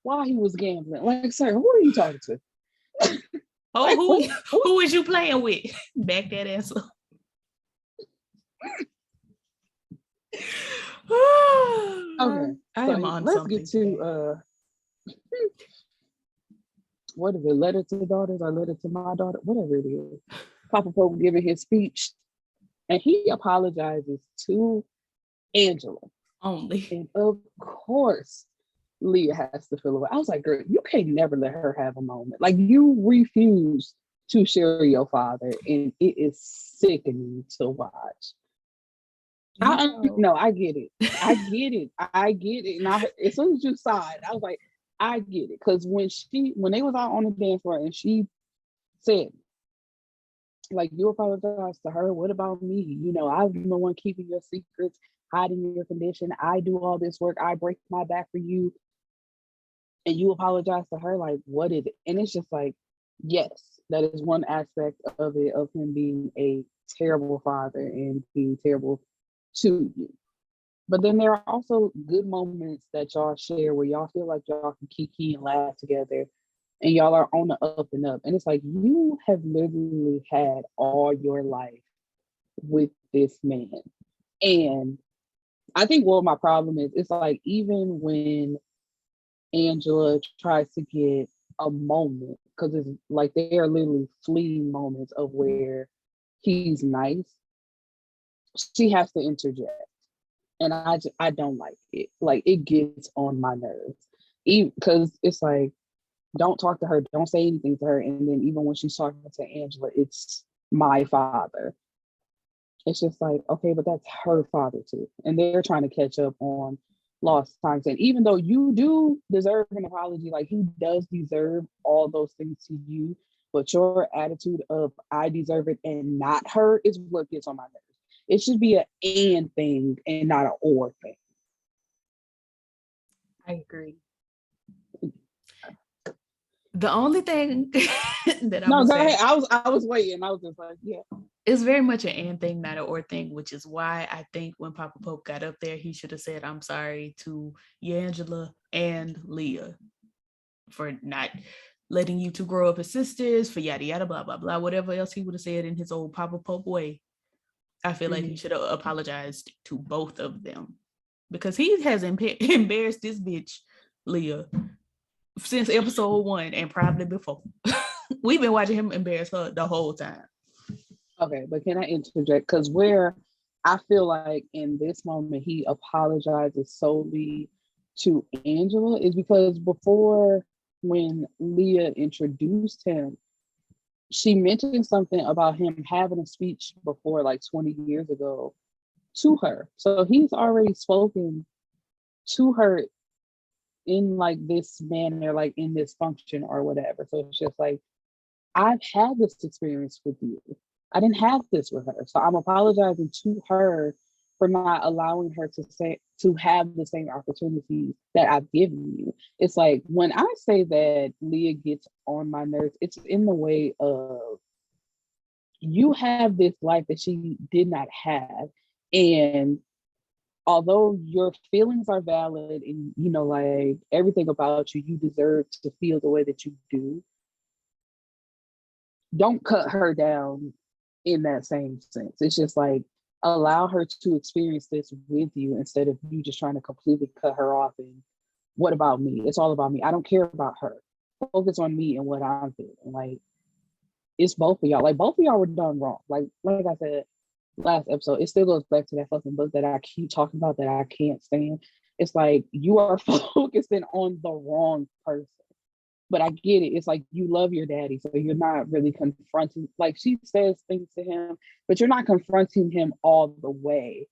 While he was gambling. Like, sir, who are you talking to? Who is you playing with? Back that ass up. Okay. I am on let's something. Get to what is it? Letter to the daughters or letter to my daughter? Whatever it is. Papa Pope giving his speech, and he apologizes to Angela only, and of course, Leah has to feel away. I was like, girl, you can't never let her have a moment. Like, you refuse to share your father, and it is sickening to watch. No, I get it. I get it. And as soon as you saw it, I was like, I get it. Because when they was out on the dance floor and she said, like, you apologize to her, what about me? I'm the one keeping your secrets, hiding your condition. I do all this work. I break my back for you. And you apologize to her, like, what is it? And it's just like, yes, that is one aspect of it, of him being a terrible father and being terrible to you. But then there are also good moments that y'all share where y'all feel like y'all can kiki and laugh together and y'all are on the up and up. And it's like, you have literally had all your life with this man. And I think what my problem is, it's like, even when Angela tries to get a moment, because it's like they are literally fleeting moments of where he's nice, she has to interject. And I don't like it. Like, it gets on my nerves. Because it's like, don't talk to her, don't say anything to her. And then even when she's talking to Angela, it's my father. It's just like, okay, but that's her father too. And they're trying to catch up on lost times. And even though you do deserve an apology, like, he does deserve all those things to you, but your attitude of I deserve it and not her is what gets on my nerves. It should be an and thing and not an or thing. I agree. The only thing that go ahead. I was waiting. I was just like, yeah. It's very much an and thing, not an or thing, which is why I think when Papa Pope got up there, he should have said, I'm sorry to Angela and Leah for not letting you two grow up as sisters, for yada yada, blah, blah, blah, whatever else he would have said in his old Papa Pope way. I feel like he should have apologized to both of them because he has embarrassed this bitch, Leah, since episode 1 and probably before. We've been watching him embarrass her the whole time. Okay, but can I interject? Because where I feel like in this moment he apologizes solely to Angela is because before, when Leah introduced him, she mentioned something about him having a speech before like 20 years ago to her. So he's already spoken to her in like this manner, like in this function or whatever. So it's just like, I've had this experience with you. I didn't have this with her. So I'm apologizing to her for not allowing her to have the same opportunities that I've given you. It's like when I say that Leah gets on my nerves, it's in the way of you have this life that she did not have. And although your feelings are valid and you know, like everything about you, you deserve to feel the way that you do. Don't cut her down in that same sense. It's just like allow her to experience this with you instead of you just trying to completely cut her off and what about me? It's all about me. I don't care about her. Focus on me and what I'm feeling. Like it's both of y'all. Like both of y'all were done wrong. Like I said last episode, it still goes back to that fucking book that I keep talking about that I can't stand. It's like you are focusing on the wrong person. But I get it. It's like you love your daddy, so you're not really confronting. Like she says things to him, but you're not confronting him all the way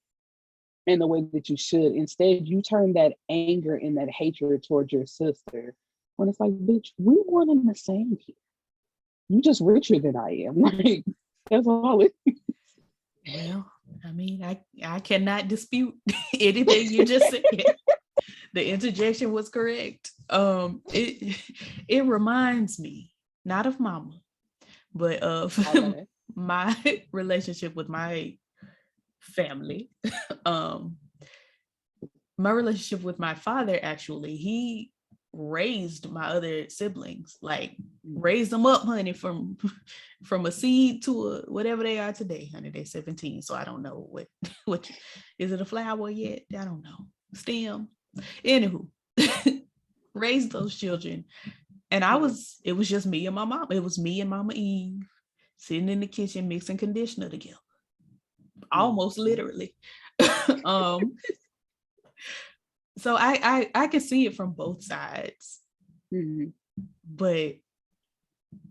in the way that you should. Instead, you turn that anger and that hatred towards your sister when it's like, bitch, we one and the same here. You just richer than I am. Like that's all it is. Well, I mean, I cannot dispute anything you just said. The interjection was correct. It reminds me not of mama, but of my relationship with my family. My relationship with my father, actually, he raised my other siblings, like raised them up, honey, from a seed to a whatever they are today, honey. They're 17, so I don't know what is it, a flower yet? I don't know. Stem. Anywho, raised those children. And it was just me and my mom. It was me and Mama Eve sitting in the kitchen mixing conditioner together. Almost literally. So I can see it from both sides. But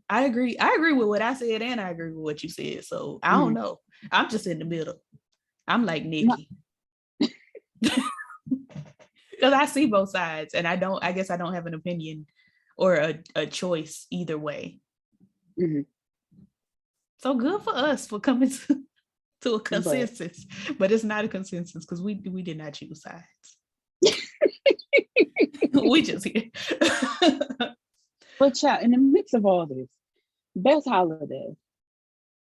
I agree with what I said and I agree with what you said. So I don't know. I'm just in the middle. I'm like Nikki. Because I see both sides and I guess I don't have an opinion or a choice either way. So good for us for coming to a consensus, but it's not a consensus because we did not choose sides. We just here. But child, in the mix of all this, best holiday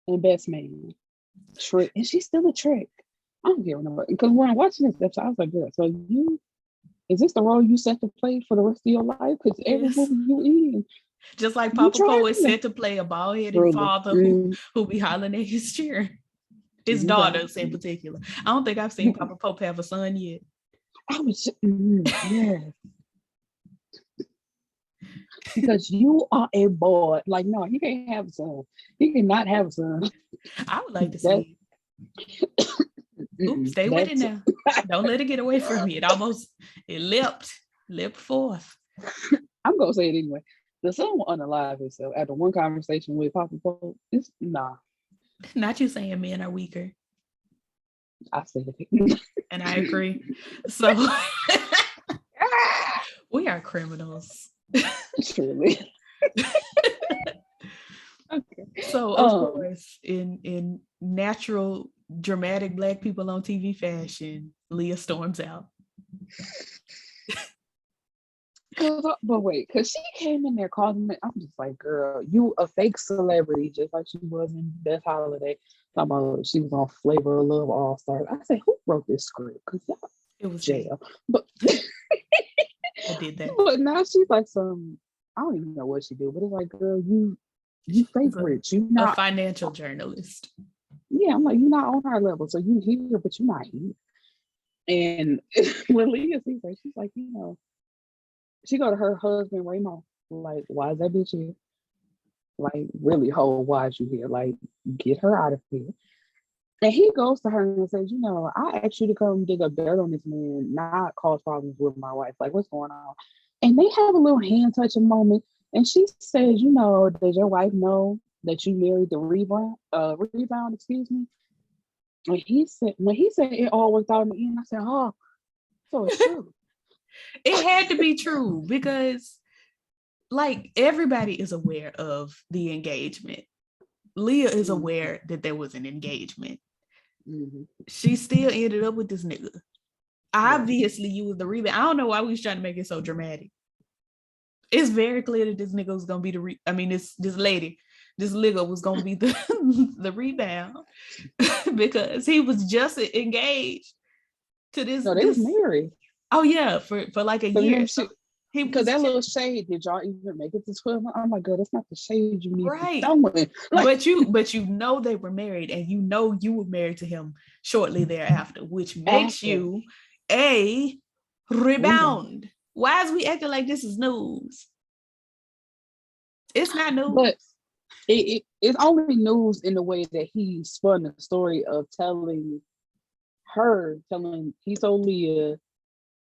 and best man, trick, and she's still a trick. I don't care what, because when I'm watching this episode, I was like, girl, so is this the role you set to play for the rest of your life? Because every movie you in, just like Papa Poe is set to play a bald-headed father who be hollering at his children, his daughters in particular. I don't think I've seen Papa Pope have a son yet. I was because you are a boy. Like, no, he can't have a son. He cannot have a son. I would like to see it. Oops, stay with it now. Don't let it get away from me. It leapt forth. I'm gonna say it anyway. The son will unalive himself after one conversation with Papa Pope. It's nah. Not you saying men are weaker. I said it. And I agree. So we are criminals. Truly. Okay. So of course, in natural dramatic Black people on TV fashion, Leah storms out. But wait, because she came in there calling me. I'm just like, girl, you a fake celebrity, just like she was in Best Holiday. Talking about she was on Flavor of Love All Stars. I said, who wrote this script? Because y'all It was jail. me. But I did that. but now she's like some. I don't even know what she did, but it's like, girl, you fake She's rich. You a not. financial journalist. Yeah, I'm like, you're not on our level, so you here, but you're not here. And when Leah sees her, she's like, she go to her husband Raymond, like, why is that bitch here? Like, really, ho, why is you here? Like, get her out of here. And he goes to her and says, I asked you to come dig up dirt on this man, not cause problems with my wife. Like, what's going on? And they have a little hand touching moment. And she says, does your wife know that you married the rebound, excuse me? And when he said it all worked out in the end, I said, oh, so it's true. It had to be true because, like, everybody is aware of the engagement. Leah is aware that there was an engagement. Mm-hmm. She still ended up with this nigga. Obviously, you was the rebound. I don't know why we was trying to make it so dramatic. It's very clear that this nigga was gonna be this lady, this nigga was gonna be the rebound because he was just engaged to this. No, they was married. Oh yeah, for like a year. Because that little shade, did y'all even make it to 12? Oh my god, that's not the shade you need. Right. Like, but you know they were married, and you know you were married to him shortly thereafter, which makes you a rebound. Why is we acting like this is news? It's not news. But it's only news in the way that he spun the story of he told Leah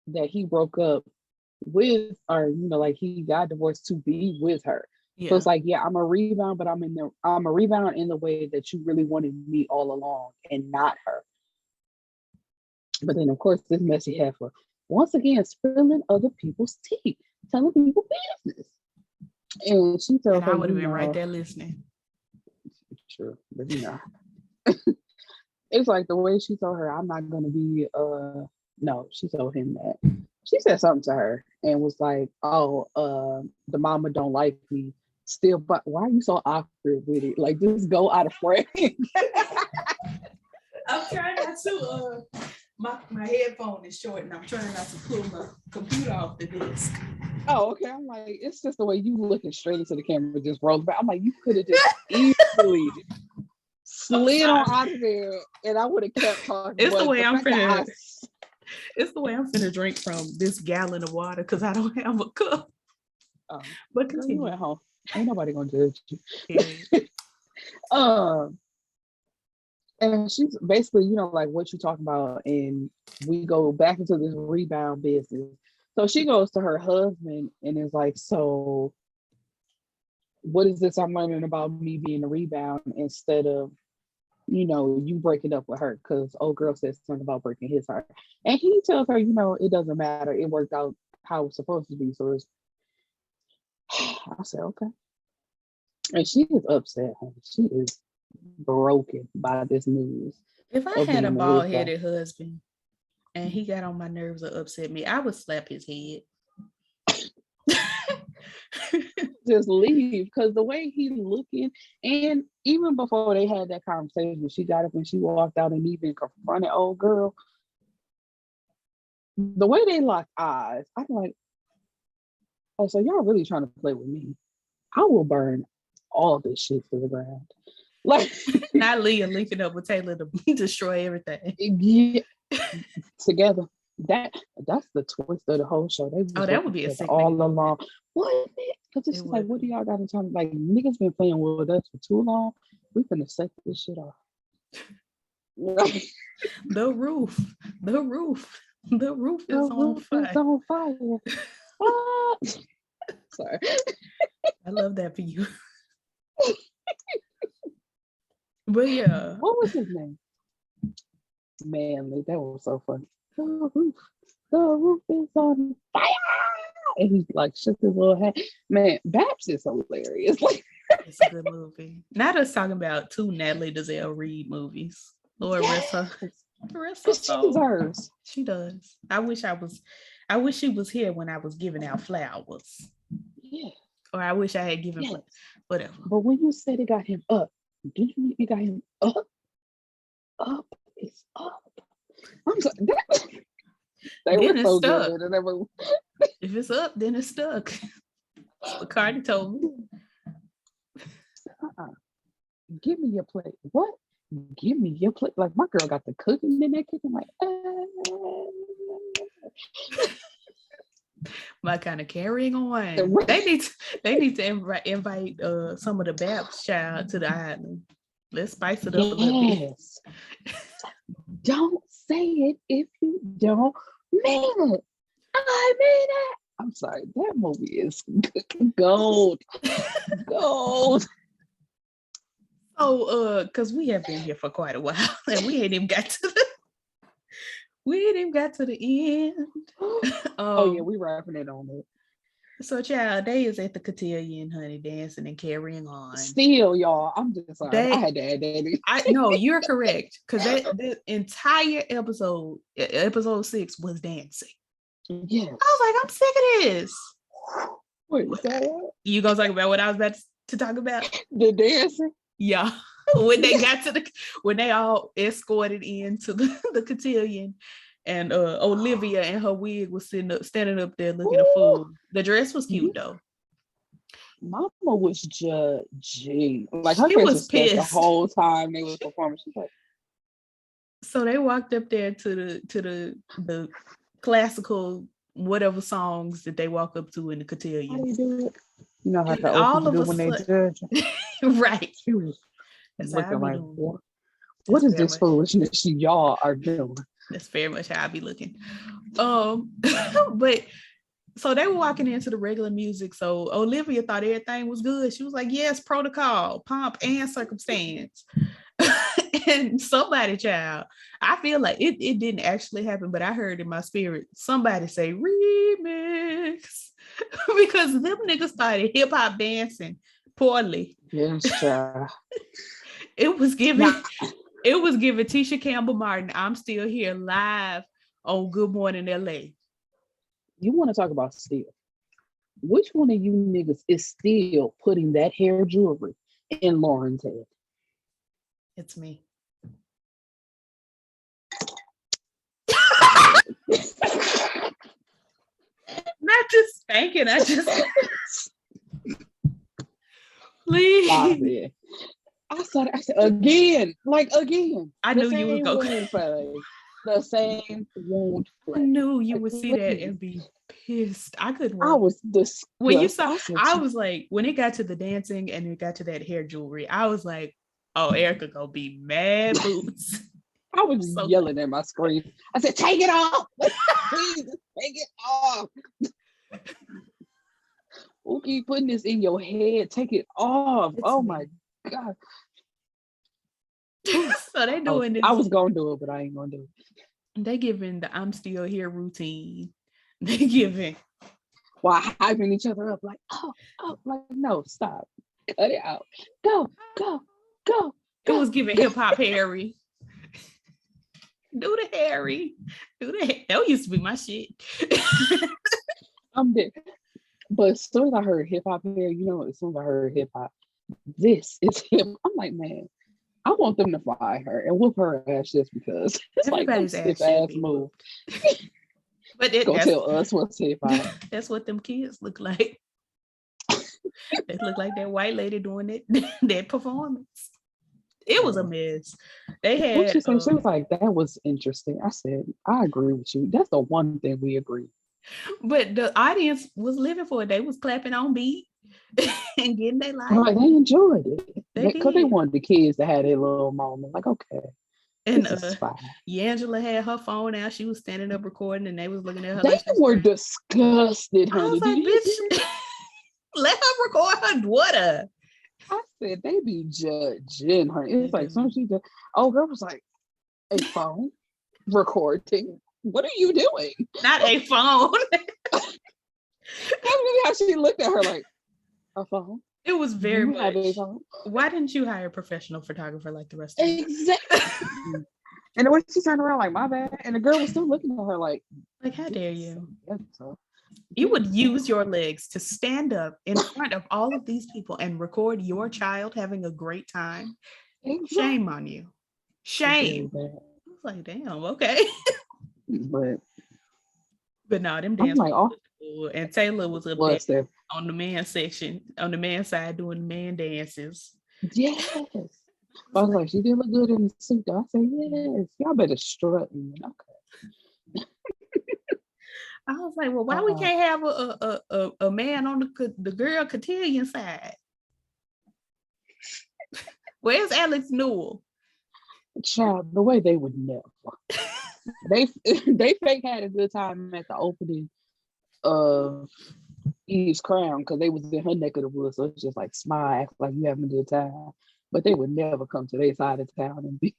that he broke up with, or like he got divorced to be with her. Yeah. So it's like, yeah, I'm a rebound, but I'm a rebound in the way that you really wanted me all along and not her. But then of course this messy heifer, once again, spilling other people's tea, telling people business. And she tells her, I would have been right there listening. True, but it's like the way she told her, I'm not gonna be no, she told him that. She said something to her and was like, oh, the mama don't like me still, but why are you so awkward with it? Like, just go out of frame. I'm trying not to my headphone is short and I'm trying not to pull my computer off the desk. Oh, okay. I'm like, it's just the way you looking straight into the camera just rolls back. I'm like, you could have just easily slid on out of there and I would have kept talking. It's the way I'm finna it's the way I'm finna drink from this gallon of water because I don't have a cup. But continue. You at home. Ain't nobody gonna judge you. And she's basically, like what you talking about, and we go back into this rebound business. So she goes to her husband and is like, so what is this I'm learning about me being a rebound instead of, you breaking up with her? Because old girl says something about breaking his heart. And he tells her, it doesn't matter. It worked out how it's supposed to be. So I said, okay. And she is upset. She is broken by this news. If I had a bald-headed husband and he got on my nerves or upset me, I would slap his head. Just leave, because the way he's looking, and even before they had that conversation, she got up and she walked out and even confronted old girl. The way they locked eyes, I'm like, oh, so y'all really trying to play with me? I will burn all this shit to the ground. Like, not Leah linking up with Taylor to destroy everything. Yeah, together. That's the twist of the whole show. That would be a sick all along. What? Because it's like, what do y'all got to talk? Like, niggas been playing with us for too long. We finna set this shit off. The roof is on fire. Sorry. I love that for you. But yeah. What was his name? Man, that was so funny. The roof is on fire. And he's like shook his little head. Man, Babs is hilarious. Like, it's a good movie. Not us talking about 2 Natalie Desselle Reid movies. Lord rest her. She deserves. She does. I wish I was I wish she was here when I was giving out flowers. Yeah. Or I wish I had given whatever. But when you said it got him up, did you mean it got him up? Up is up. I'm sorry. They Then were so stuck. good. And they were... If it's up, then it's stuck. That's what Cardi told me. Give me your plate. What? Give me your plate. Like my girl got the cooking in that kitchen. Like, my kind of carrying on. They need to invite some of the Babs child to the island. Let's spice it up a little bit. Don't say it if you don't mean it. I mean it. I'm sorry. That movie is gold. Gold. Oh, because we have been here for quite a while and we ain't even got to the end. Oh yeah, we wrapping it on it. So child, they is at the cotillion, honey, dancing and carrying on. Still, y'all, I'm just sorry. I had to add that. I know you're correct, because the entire episode 6 was dancing. Yeah. I was like, I'm sick of this. Wait, is that what? You gonna talk about what I was about to talk about? The dancing? Yeah. When they got to when they all escorted into the cotillion, and Olivia and her wig was standing up there looking a fool. The dress was cute though. Mama was judging. Like her she face was pissed the whole time they was performing. She's like, so they walked up there to the classical whatever songs that they walk up to in the cotillion. How do you do it? You know how to all of do when they judge. Right. She was looking like, what is this much foolishness y'all are doing? That's very much how I be looking. But so they were walking into the regular music. So Olivia thought everything was good. She was like, yes, protocol, pomp, and circumstance. And somebody, child, I feel like it didn't actually happen, but I heard in my spirit somebody say remix because them niggas started hip-hop dancing poorly. Yes, child. It was giving Tisha Campbell Martin, I'm Still Here live on Good Morning LA. You want to talk about still? Which one of you niggas is still putting that hair jewelry in Lauren's head? It's me. Not just spanking, I just please. I said again. I knew you would go the same wound. I knew you would see that and be pissed. I couldn't. I was disgusted. When you saw, I was like, when it got to the dancing and it got to that hair jewelry, I was like, oh, Erica gonna be mad boots. I was yelling at my screen. I said, take it off. Please, take it off. Who keep putting this in your head? Take it off. My God. So they doing this. I was gonna do it, but I ain't gonna do it. They giving the I'm Still Here routine. They giving. While hyping each other up, like, like, no, stop. Cut it out. Go. It was giving hip hop Harry. Do the Harry. That used to be my shit. I'm dead. But as soon as I heard hip hop Harry, as soon as I heard hip hop, this is him. I'm like, man, I want them to fire her and whoop her ass just because it's everybody's like ass move. But go tell us what's hip hop. That's what them kids look like. They look like that white lady doing that performance. It was a mess. They had. She was like, that was interesting. I said, I agree with you. That's the one thing we agree. But the audience was living for it. They was clapping on beat and getting their life. Like they enjoyed it because they wanted the kids to have their little moment. Like, okay. And Angela had her phone out. She was standing up recording, and they was looking at her. They were disgusted, honey. I was like, bitch, let her record her daughter. I said they be judging her. It's like some she just. Girl was like, a phone recording. What are you doing? Not a phone. That's really how she looked at her, like a phone. It was very much. Why didn't you hire a professional photographer like the rest of them? Exactly. And when she turned around, like, my bad, and the girl was still looking at her like, Like, how dare you? So, You would use your legs to stand up in front of all of these people and record your child having a great time. Shame on you. Shame. I was like, damn, okay. But no, them dances. Like, oh, and Taylor was up there on the man section, on the man side doing man dances. Yes. I was like, she did look good in the suit. I said, yes, y'all better strut. Okay. I was like, well, why we can't have a man on the girl cotillion side? Where's Alex Newell? Child, the way they would never. they fake had a good time at the opening of Eve's Crown because they was in her neck of the woods, so it's just like smile, act like you having a good time. But they would never come to their side of town and be.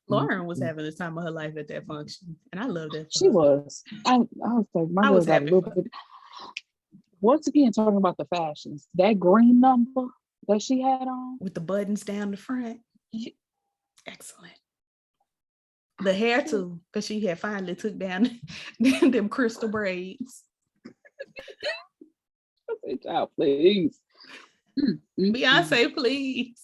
Lauren was having the time of her life at that function, and I loved it. She was. I was like, my girl got a little bit. Once again, talking about the fashions, that green number that she had on with the buttons down the front, excellent. The hair too, because she had finally took down them crystal braids. I said, child, please. Beyonce, please.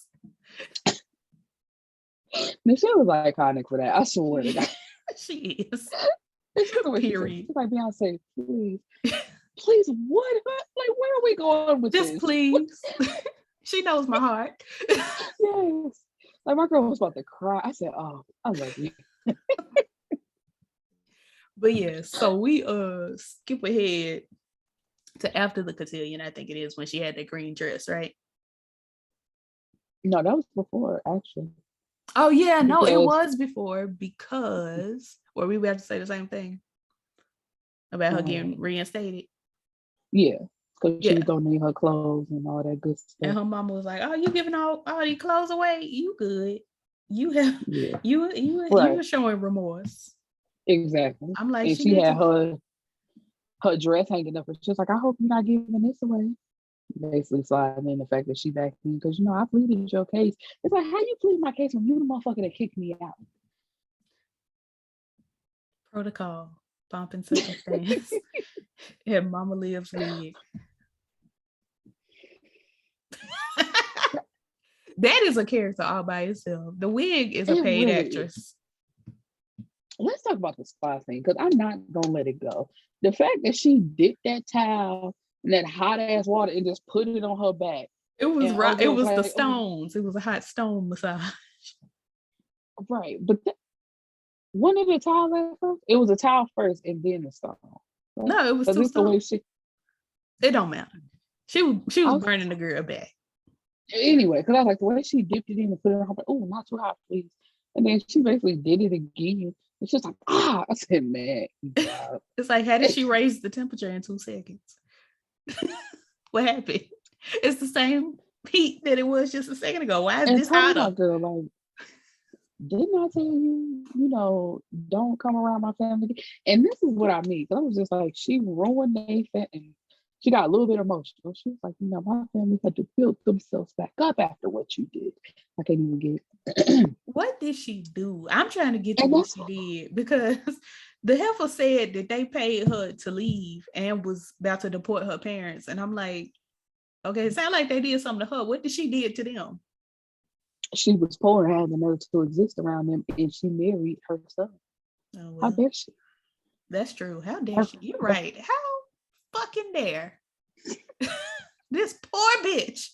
Michelle was iconic for that. I swear to God. She is. Period. She's like, Beyonce, please. Please, what? Like, where are we going with this? Please. She knows my heart. Yes. Like, my girl was about to cry. I said, oh, I love you. But yeah, so we skip ahead to after the cotillion, I think it is, when she had that green dress, right? No, that was before, actually. Oh yeah, no, it was before, because or we would have to say the same thing about her getting reinstated. Yeah, because she was donating her clothes and all that good stuff. And her mama was like, "Oh, you giving all these clothes away? You good? You have you were showing remorse." Exactly. I'm like, and she had her dress hanging up, and she was like, "I hope you're not giving this away." Basically sliding in the fact that she back in because I pleaded your case. It's like, how you plead my case when you the motherfucker that kicked me out? Protocol, pomp and circumstance. And Mama Liv's wig. That is a character all by itself. The wig is a paid actress. Let's talk about the spa thing because I'm not gonna let it go. The fact that she dipped that towel in that hot ass water and just put it on her back. It was right. It was like, the stones. It was a hot stone massage. Right, but one of the towels at first. It was a towel first and then the stone. Right? No, it was two stones. It don't matter. She was burning the girl back. Anyway, because I was like, the way she dipped it in and put it on her back. Oh, not too hot, please. And then she basically did it again. It's just like, I said, man. It's like, how did she raise the temperature in 2 seconds? What happened? It's the same heat that it was just a second ago. Why is this hotter? Girl, like, didn't I tell you, don't come around my family? And this is what I mean. I was just like, she ruined Nathan and she got a little bit emotional. She was like, my family had to build themselves back up after what you did. I can't even get it. What did she do? I'm trying to get to what she did because the heifer said that they paid her to leave and was about to deport her parents. And I'm like, okay, it sounds like they did something to her. What did she did to them? She was poor and had the nerve to exist around them, and she married her son. Oh, well. How dare she? That's true. How dare she? You're right. How fucking dare this poor bitch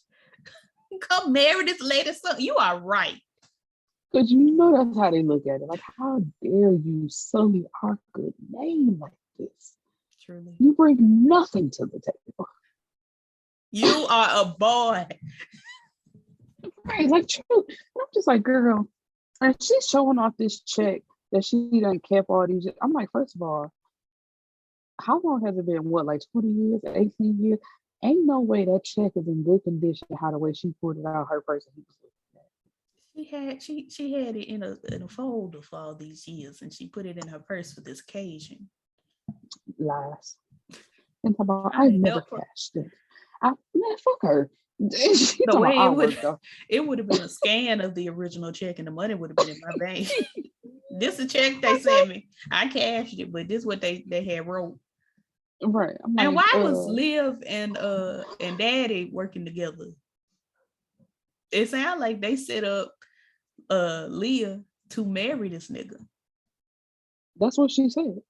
come marry this lady's son? You are right. Because that's how they look at it. Like, how dare you sully our good name like this? Truly. You bring nothing to the table. You are a boy. Right, like true. I'm just like, girl, and she's showing off this check that she done kept all these. I'm like, first of all, how long has it been? What, like 20 years, 18 years? Ain't no way that check is in good condition. How the way she pulled it out, her person. She had it in a folder for all these years, and she put it in her purse for this occasion. Lies. And about, I never cashed it. Man, fuck her. The way it would have been a scan of the original check, and the money would have been in my bank. This a check they sent me. I cashed it, but this what they had wrote. Right. I'm and like, why was Liv and Daddy working together? It sounds like they set up Leah to marry this nigga. That's what she said.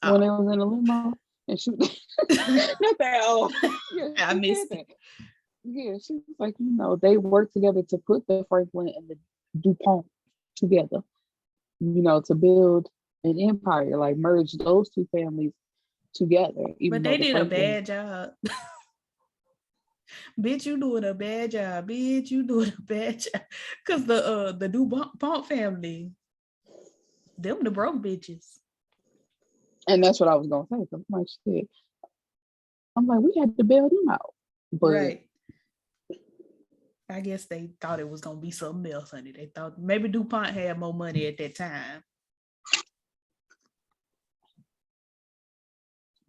When they was in the limo and she not that old. Yeah, I missed it. Yeah, she was like, you know, they worked together to put the Franklin and the Dupont together, you know, to build an empire, like merge those two families together. But they did a bad job. Bitch, you doing a bad job. Bitch, you doing a bad job. Cause the Dupont family, them the broke bitches. And that's what I was gonna say. I'm like, shit. I'm like, we had to bail them out. But right. I guess they thought it was gonna be something else, honey. They thought maybe DuPont had more money at that time.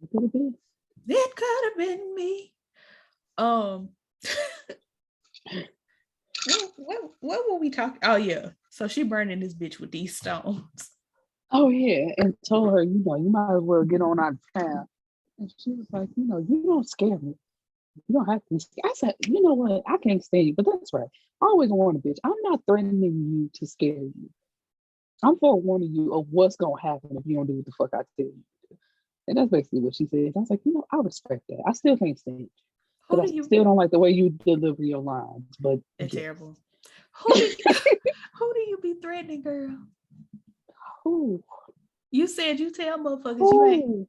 It could have been. It could have been me. What were we talking? Oh yeah. So she burning this bitch with these stones. Oh yeah, and told her, you know, you might as well get on out of town. And she was like, you know, you don't scare me. You don't have to be scared. I said, you know what? I can't stand you, but that's right. I always warn a bitch. I'm not threatening you to scare you. I'm forewarning you of what's gonna happen if you don't do what the fuck I tell you to do. And that's basically what she said. I was like, you know, I respect that. I still can't stand you. But I still don't like the way you deliver your lines. But it's terrible. Who do you be threatening, girl? Who? You said you tell motherfuckers you ain't.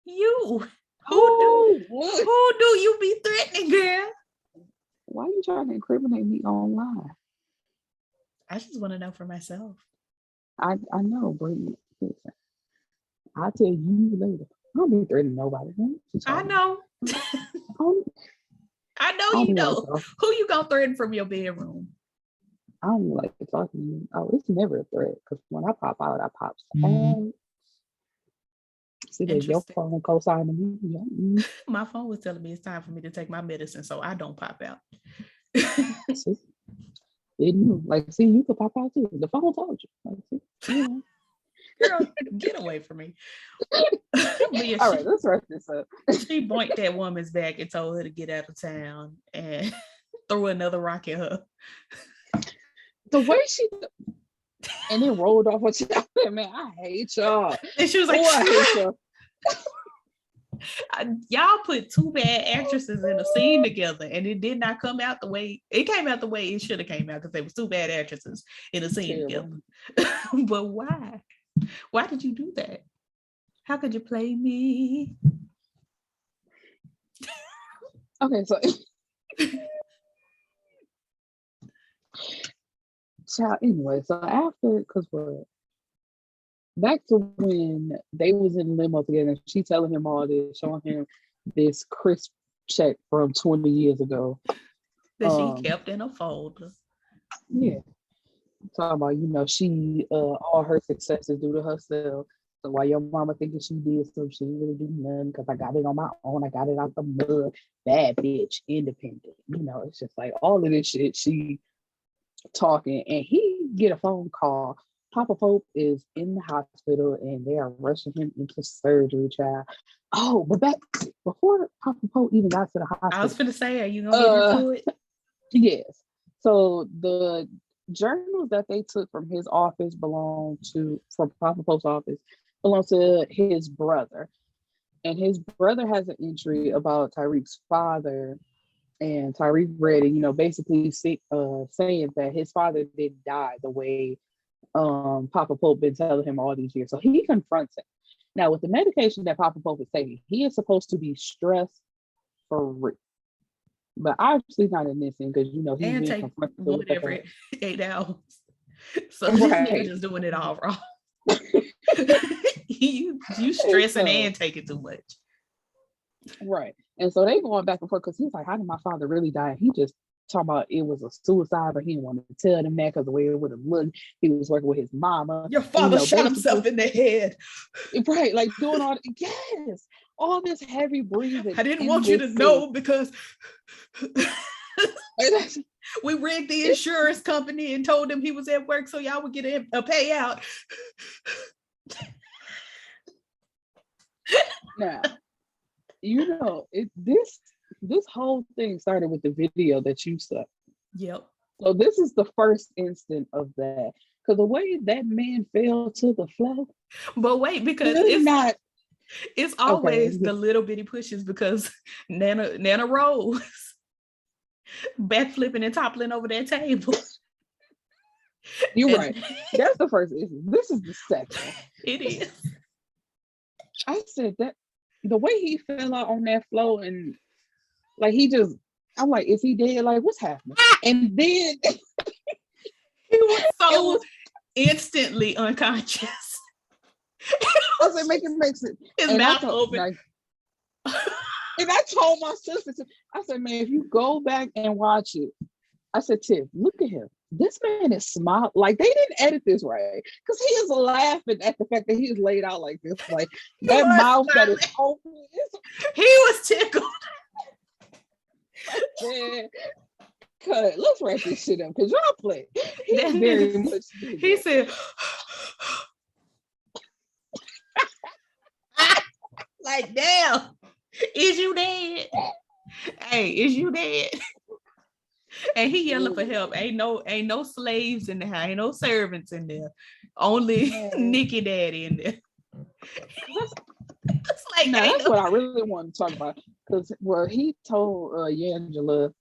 You. Who do you be threatening, girl? Why are you trying to incriminate me online? I just want to know for myself. I know, but listen, I'll tell you later. I don't be threatening nobody. I know. I know you know. Who you gonna threaten from your bedroom? I don't like talking to you. Oh, it's never a threat because when I pop out, I pop out. See that your phone co-signing me. My phone was telling me it's time for me to take my medicine, so I don't pop out. See? It knew. Like, see, you could pop out too. The phone told you. Like, see, you know. Girl, get away from me. All right, let's wrap this up. She boinked that woman's back and told her to get out of town and threw another rock at her. The way she and then rolled off what y'all said, man, I hate y'all. And she was like, I hate y'all. Y'all put two bad actresses in a scene together and it did not come out the way it came out the way it should have came out because they were two bad actresses in a scene together. But why did you do that? How could you play me? Okay, so anyway, so after, because we're back to when they was in limo together, and she telling him all this, showing him this crisp check from 20 years ago that she kept in a folder. Yeah, talking about, you know, she all her successes due to herself. So why your mama thinking she did so, she didn't really do nothing because I got it on my own. I got it out the mud. Bad bitch, independent. You know, it's just like all of this shit. She talking, and he get a phone call. Papa Pope is in the hospital, and they are rushing him into surgery, child. Oh, but back before Papa Pope even got to the hospital, I was gonna say, are you gonna get into it? Yes. So the journals that they took from his office from Papa Pope's office belong to his brother. And his brother has an entry about Tyrique's father, and Tyrique read it, you know, basically saying that his father didn't die the way Papa Pope been telling him all these years. So he confronts him. Now, with the medication that Papa Pope is taking, he is supposed to be stress-free. But obviously not in this thing because, you know, he's and being take confronted whatever 8 hours. So right. This just doing it all wrong. you stressing and taking too much. Right. And so they going back and forth because he's like, how did my father really die? And he just talking about it was a suicide, but he didn't want to tell them that because the way it would have looked, he was working with his mama. Your father shot himself in the head. Right, like doing all this heavy breathing. I didn't want you to know because We rigged the insurance company and told him he was at work so y'all would get a payout. Now, this whole thing started with the video that you saw. Yep. So this is the first instant of that. Because the way that man fell to the floor. But wait, because it's always the little bitty pushes, because Nana Rose backflipping and toppling over that table. You're right. That's the first instant. This is the second. It is. I said that the way he fell out on that floor, and like I'm like, is he dead? Like, what's happening? And then he was instantly unconscious. I said, make sense. His mouth open. And I told my sister, I said, man, if you go back and watch it, I said, Tiff, look at him. This man is smiling. Like, they didn't edit this right, because he is laughing at the fact that he is laid out like this. Like, that mouth that is open. He was tickled. Man, let's wrap this shit up, because y'all play. He said, like, damn, is you dead? Hey, is you dead? And he yelling for help. Ain't no slaves in there. Ain't no servants in there. Only Nikki Daddy in there. It's like, that's what I really want to talk about. Because he told Angela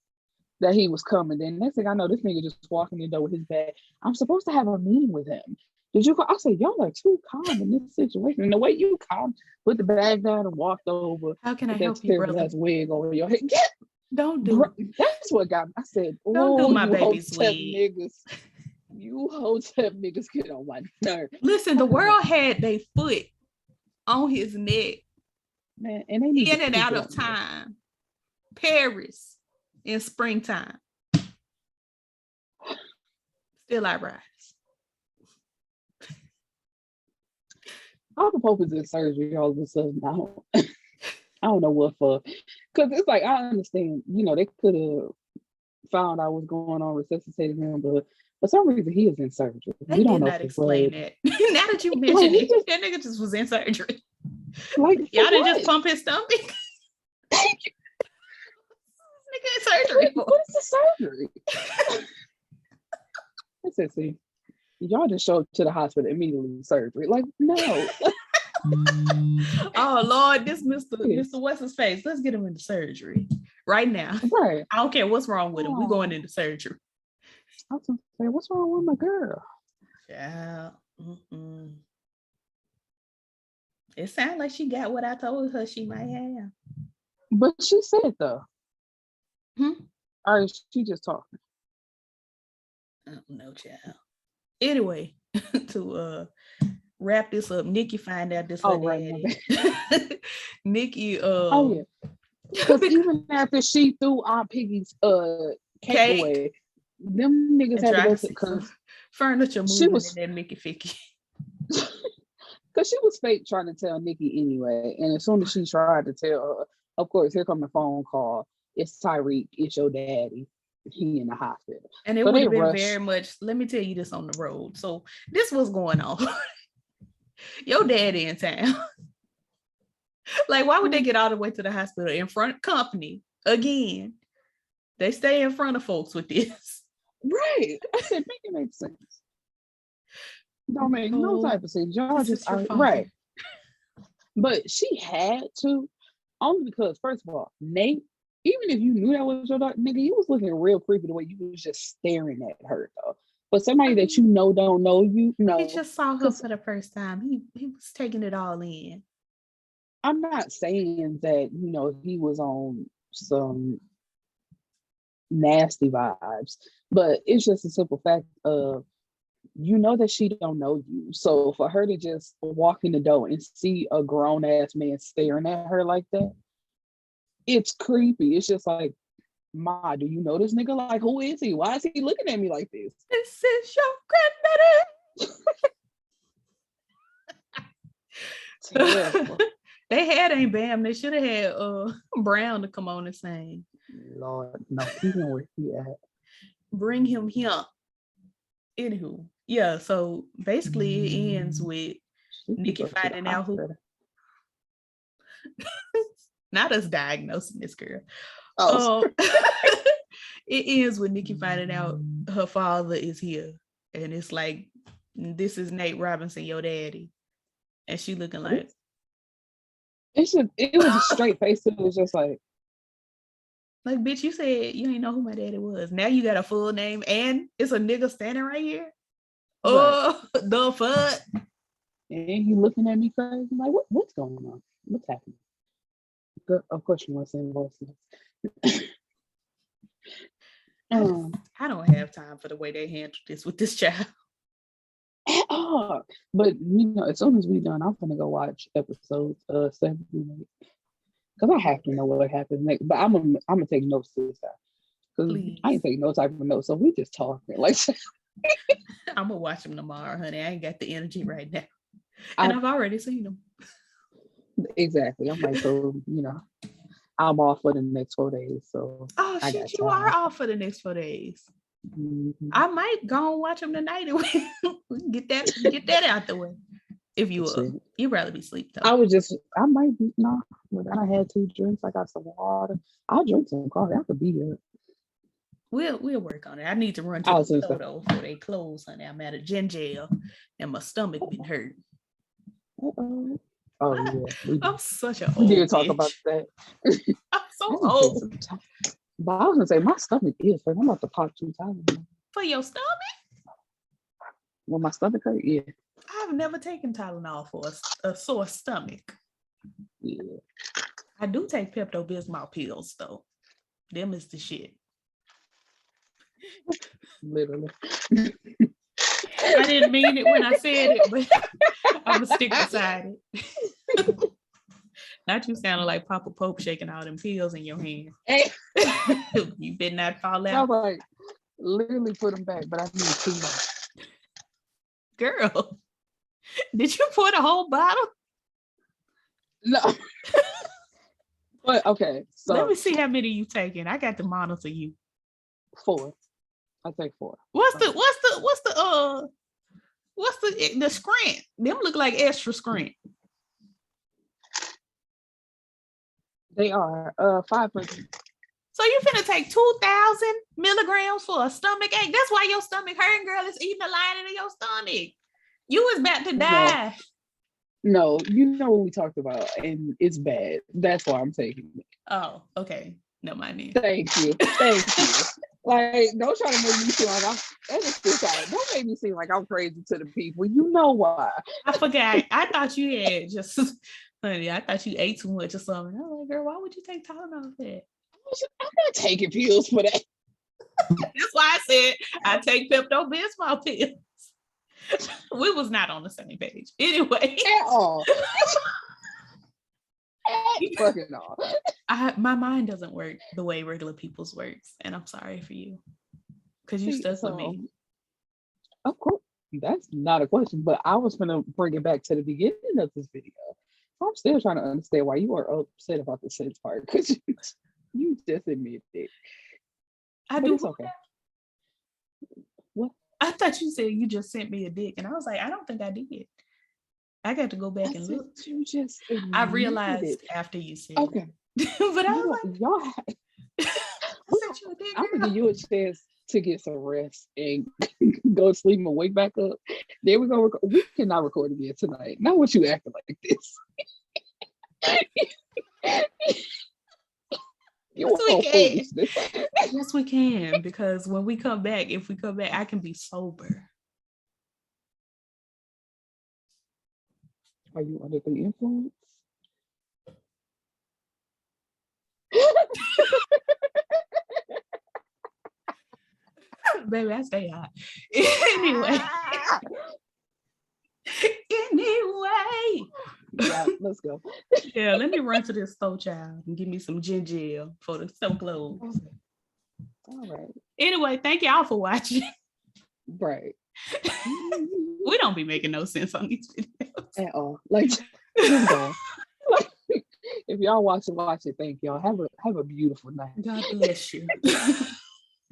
that he was coming. Then next thing I know, this nigga just walking in the door with his bag. I'm supposed to have a meeting with him. Did you call? I said, y'all are too calm in this situation. And the way you calm, put the bag down and walked over. How can I help you, brother? That wig over your head. Don't do it. That's what got me. I said, don't do my baby's wig. You hotep niggas get on my nerve. Listen, the world had their foot on his neck. Man, and they in and out of time. Paris in springtime. Still I rise. How the Pope is in surgery all of a sudden now? I don't know what for. Because it's like, I understand, they could have found out what's going on, resuscitated him, but for some reason he is in surgery. They did not explain that. Now that you mention it, that nigga just was in surgery. Like, y'all didn't just pump his stomach? Nigga in surgery. What is the surgery? I said, see, y'all just showed up to the hospital immediately, surgery. Like, no. Oh Lord, this Mr. What's his face? Let's get him into surgery right now. Right. I don't care what's wrong with him. We're going into surgery. I was gonna say, what's wrong with my girl? Yeah. It sounds like she got what I told her she might have. But she said though. Or is she just talking? I don't know, child. Anyway, to wrap this up, Nikki find out this her daddy. Nikki because even after she threw Aunt Piggy's cake away, them niggas had to go to because furniture moving in that Mickey Ficky. Because she was fake trying to tell Nikki anyway, and as soon as she tried to tell her, of course, here come the phone call. It's Tyrique. It's your daddy. He in the hospital. And it would have been very much, let me tell you this on the road. So this was going on. Your daddy in town. Like, why would they get all the way to the hospital in front of company again? They stay in front of folks with this. Right. I said, make it make sense. Don't make no type of sense. Y'all just right. But she had to, only because, first of all, Nate, even if you knew that was your daughter, nigga, you was looking real creepy the way you was just staring at her though. But somebody that you know don't know you, no. He just saw her for the first time. He was taking it all in. I'm not saying that, he was on some nasty vibes, but it's just a simple fact of, that she don't know you. So for her to just walk in the door and see a grown ass man staring at her like that, it's creepy. It's just like, Ma, do you know this nigga? Like, who is he? Why is he looking at me like this? This is your granddaddy. They had Ain't Bam. They should have had Brown to come on and sing. Lord, no, he know where he at. bring him here. Anywho, yeah, so basically it ends with Nikki finding out who not us diagnosing this girl. It ends with Nikki finding out her father is here. And it's like, this is Nate Robinson, your daddy. And she looking like it was a straight face. It was just like bitch, you said you didn't know who my daddy was. Now you got a full name and it's a nigga standing right here. Oh, right. The fuck. And he looking at me crazy. I'm like, what's going on? What's happening? Of course you want to sing voices. I don't have time for the way they handle this with this child. At all. But as soon as we done, I'm gonna go watch episodes 7 and 8. Because I have to know what happens next. But I'm gonna take notes this time. Because I ain't taking no type of notes. So we just talking. Like I'm gonna watch them tomorrow, honey. I ain't got the energy right now. And I've already seen them. Exactly. I'm like, so I'm off for the next 4 days. So shit, you are off for the next 4 days. Mm-hmm. I might go and watch them tonight and we can get that out the way. If you will, you'd rather be asleep though. I might be but I had 2 drinks. I got some water. I'll drink some coffee. I could be here. We'll work on it. I need to run to the store though before they close, honey. I'm at a gin jail and my stomach been hurt. Uh-oh. Oh yeah, I'm such an old we did talk bitch. About that. I'm so old. But I was gonna say my stomach is hurt. I'm about to pop 2 times. For your stomach? Well, my stomach hurt, yeah. I've never taken Tylenol for a sore stomach. Yeah. I do take Pepto-Bismol pills though. Them is the shit. Literally. I didn't mean it when I said it, but I'm gonna stick beside it. Not you sounding like Papa Pope shaking all them pills in your hand. Hey. You better not fall out. I was like, literally put them back, but I need 2 more. Girl, did you pour the whole bottle? No. But okay, so let me see how many you taking. I got to monitor you. 4. I take 4. What's the scrant? Them look like extra scrant. They are 500. So you finna take 2,000 milligrams for a stomach ache? That's why your stomach hurting, girl. It's eating the lining of your stomach. You was about to die. No, what we talked about, and it's bad. That's why I'm taking it. Oh, okay. No, mind me. Thank you. Like, don't try to make me feel like don't make me seem like I'm crazy to the people. You know why? I forgot. I thought you had just, honey, I thought you ate too much or something. I was like, girl, why would you take Tylenol for that? I'm not taking pills for that. That's why I said I take Pepto-Bismol pills. We was not on the same page. Anyway. At all. Fucking all. My mind doesn't work the way regular people's works, and I'm sorry for you because you stuck with me. Of course, that's not a question, but I was gonna bring it back to the beginning of this video. I'm still trying to understand why you are upset about the sex part, because you just admitted it. I do. It's okay. What? I thought you said you just sent me a dick, and I was like, I don't think I did. I got to go back and look. You just I realized after you said okay. But I was like, y'all. I'm gonna give you a chance to get some rest and go to sleep and wake back up. Then we're gonna we cannot record again tonight. Not what you acting like this. Yes, we can, because when we come back, if we come back, I can be sober. Are you under the influence? Baby, I stay hot. Anyway. Yeah, let's go. Yeah, let me run to this store, child, and give me some ginger ale for the store clothes. All right. Anyway, thank y'all for watching. Right. We don't be making no sense on these videos at all. Like, just go. Like, if y'all watch it. Thank y'all. Have a beautiful night. God bless you.